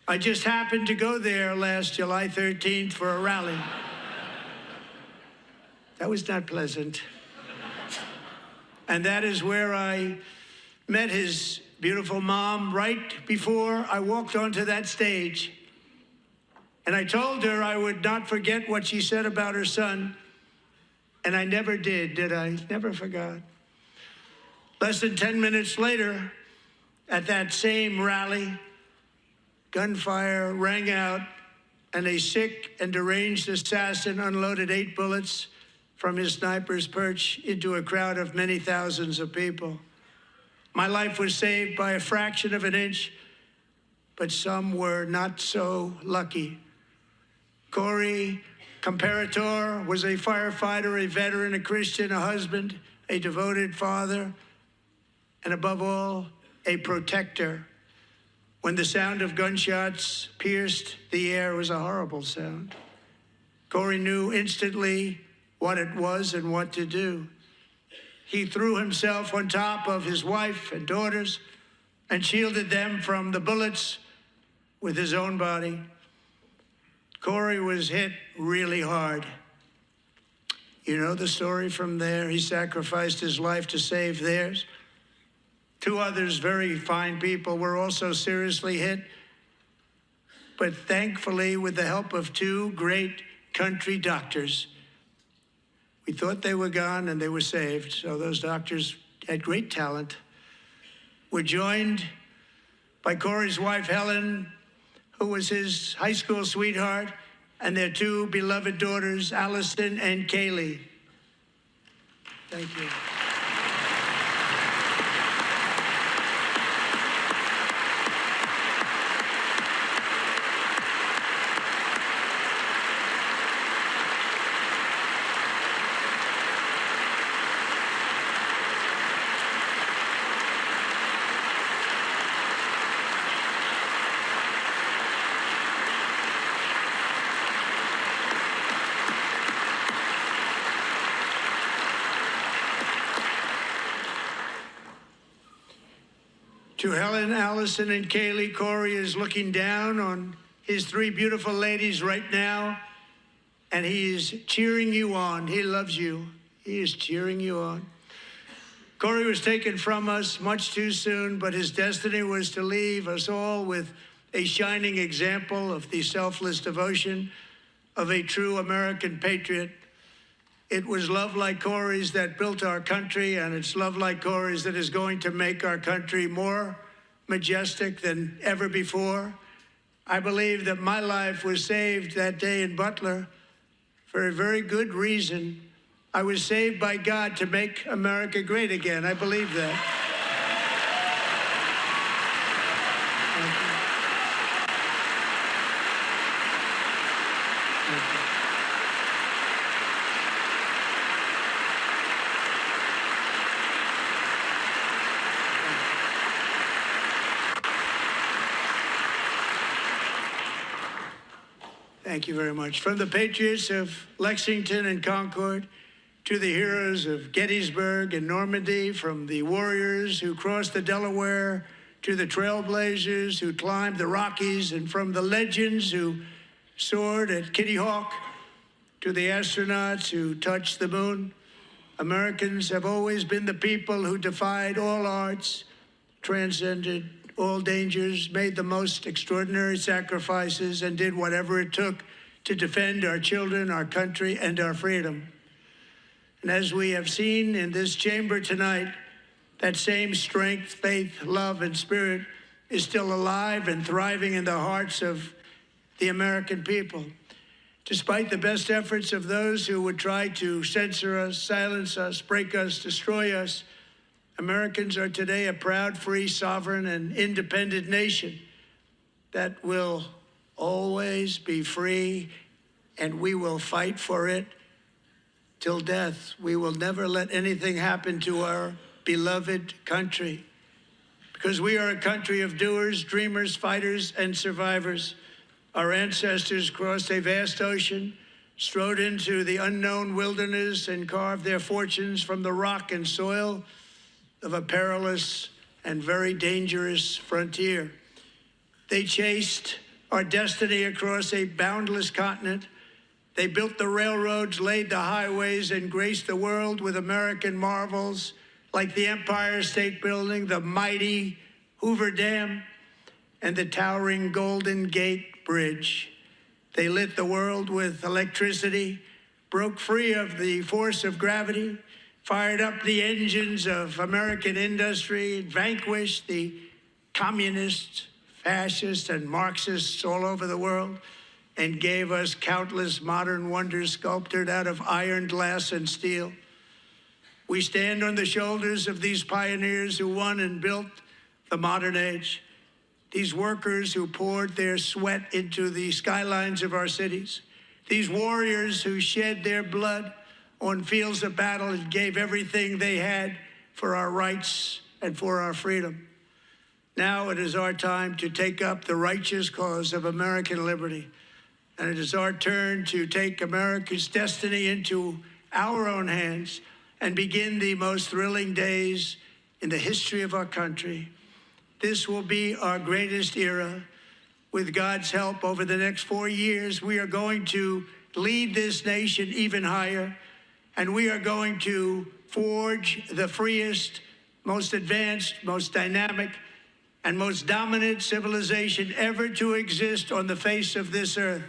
I just happened to go there last July 13th for a rally. That was not pleasant. And that is where I met his beautiful mom right before I walked onto that stage. And I told her I would not forget what she said about her son. And I never did I? Never forgot. Less than 10 minutes later, at that same rally, gunfire rang out, and a sick and deranged assassin unloaded 8 bullets from his sniper's perch into a crowd of many thousands of people. My life was saved by a fraction of an inch, but some were not so lucky. Corey Comparator was a firefighter, a veteran, a Christian, a husband, a devoted father, and above all, a protector. When the sound of gunshots pierced the air, it was a horrible sound. Corey knew instantly what it was and what to do. He threw himself on top of his wife and daughters and shielded them from the bullets with his own body. Corey was hit really hard. You know the story from there. He sacrificed his life to save theirs. 2 others, very fine people, were also seriously hit. But thankfully, with the help of 2 great country doctors, we thought they were gone and they were saved. So those doctors had great talent. We're joined by Corey's wife, Helen, who was his high school sweetheart, and their 2 beloved daughters, Allison and Kaylee. Thank you. To Helen, Allison, and Kaylee, Corey is looking down on his 3 beautiful ladies right now, and he is cheering you on. He loves you. He is cheering you on. Corey was taken from us much too soon, but his destiny was to leave us all with a shining example of the selfless devotion of a true American patriot. It was love like Corey's that built our country, and it's love like Corey's that is going to make our country more majestic than ever before. I believe that my life was saved that day in Butler for a very good reason. I was saved by God to make America great again. I believe that. Thank you. Thank you. Thank you very much. From the patriots of Lexington and Concord to the heroes of Gettysburg and Normandy, from the warriors who crossed the Delaware to the trailblazers who climbed the Rockies, and from the legends who soared at Kitty Hawk to the astronauts who touched the moon, Americans have always been the people who defied all odds, transcended all dangers, made the most extraordinary sacrifices, and did whatever it took to defend our children, our country, and our freedom. And as we have seen in this chamber tonight, that same strength, faith, love, and spirit is still alive and thriving in the hearts of the American people. Despite the best efforts of those who would try to censor us, silence us, break us, destroy us, Americans are today a proud, free, sovereign, and independent nation that will always be free, and we will fight for it till death. We will never let anything happen to our beloved country, because we are a country of doers, dreamers, fighters, and survivors. Our ancestors crossed a vast ocean, strode into the unknown wilderness, and carved their fortunes from the rock and soil of a perilous and very dangerous frontier. They chased our destiny across a boundless continent. They built the railroads, laid the highways, and graced the world with American marvels like the Empire State Building, the mighty Hoover Dam, and the towering Golden Gate Bridge. They lit the world with electricity, broke free of the force of gravity, fired up the engines of American industry, vanquished the communists, fascists, and Marxists all over the world, and gave us countless modern wonders sculptured out of iron, glass, and steel. We stand on the shoulders of these pioneers who won and built the modern age, these workers who poured their sweat into the skylines of our cities, these warriors who shed their blood on fields of battle and gave everything they had for our rights and for our freedom. Now it is our time to take up the righteous cause of American liberty, and it is our turn to take America's destiny into our own hands and begin the most thrilling days in the history of our country. This will be our greatest era. With God's help, over the next 4 years, we are going to lead this nation even higher, and we are going to forge the freest, most advanced, most dynamic, and most dominant civilization ever to exist on the face of this earth.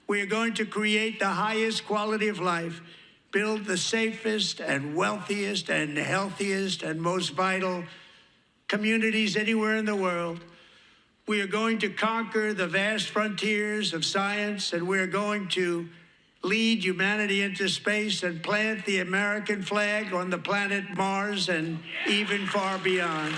We are going to create the highest quality of life, build the safest and wealthiest and healthiest and most vital communities anywhere in the world. We are going to conquer the vast frontiers of science, and we are going to lead humanity into space and plant the American flag on the planet Mars and even far beyond.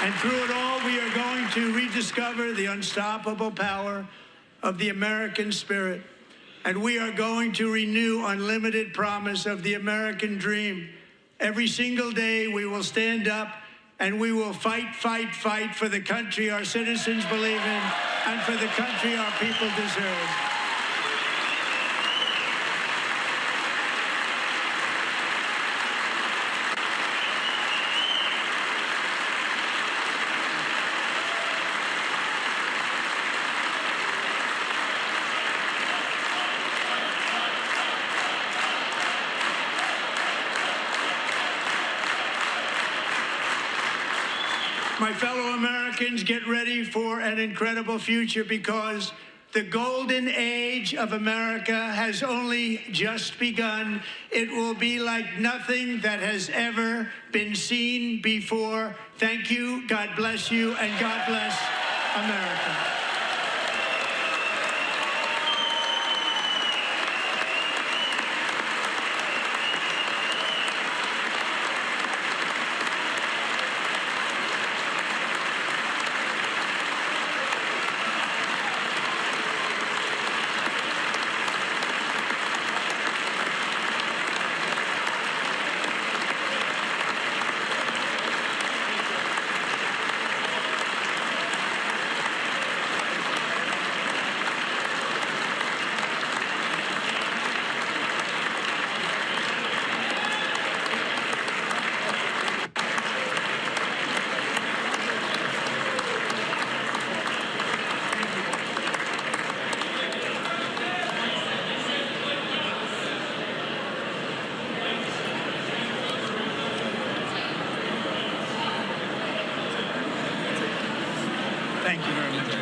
And through it all, we are going to rediscover the unstoppable power of the American spirit. And we are going to renew unlimited promise of the American dream. Every single day, we will stand up and we will fight, fight, fight for the country our citizens believe in and for the country our people deserve. My fellow Americans, get ready for an incredible future, because the golden age of America has only just begun. It will be like nothing that has ever been seen before. Thank you, God bless you, and God bless America.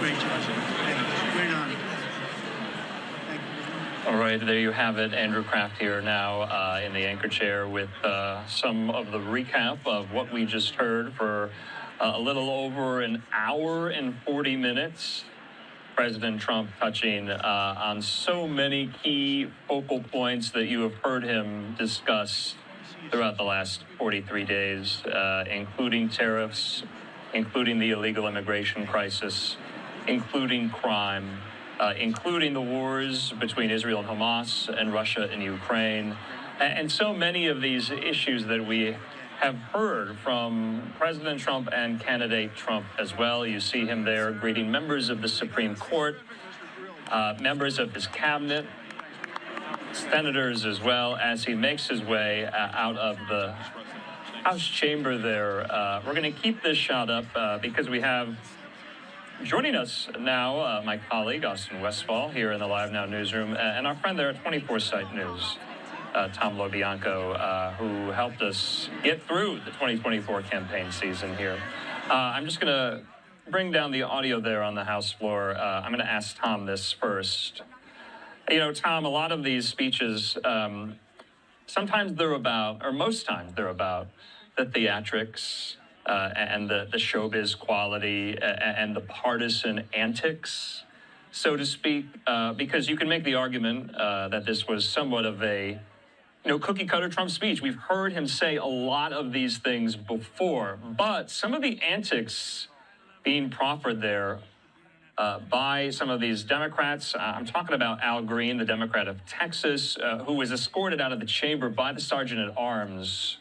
great job. Great honor. Thank you. All right, there you have it. Andrew Kraft here now in the anchor chair with some of the recap of what we just heard for a little over an hour and 40 minutes. President Trump touching on so many key focal points that you have heard him discuss throughout the last 43 days, including tariffs, including the illegal immigration crisis, including crime, including the wars between Israel and Hamas and Russia and Ukraine, and so many of these issues that we have heard from President Trump and candidate Trump as well. You see him there greeting members of the Supreme Court, members of his cabinet, senators as well, as he makes his way out of the House chamber there. We're going to keep this shot up because we have joining us now my colleague, Austin Westfall, here in the Live Now newsroom, and our friend there at 24-Site News, Tom LoBianco, who helped us get through the 2024 campaign season here. I'm just going to bring down the audio there on the House floor. I'm going to ask Tom this first. You know, Tom, a lot of these speeches, sometimes they're about, or most times they're about, the theatrics and the showbiz quality and the partisan antics, so to speak, because you can make the argument that this was somewhat of a cookie-cutter Trump speech. We've heard him say a lot of these things before, but some of the antics being proffered there by some of these Democrats, I'm talking about Al Green, the Democrat of Texas, who was escorted out of the chamber by the Sergeant-at-Arms.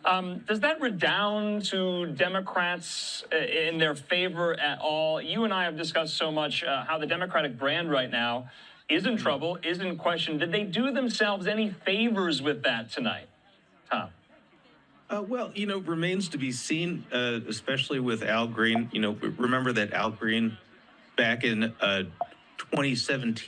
Does that redound to Democrats in their favor at all? You and I have discussed so much how the Democratic brand right now is in trouble, is in question. Did they do themselves any favors with that tonight, Tom? Well, remains to be seen, especially with Al Green. Remember that Al Green back in 2017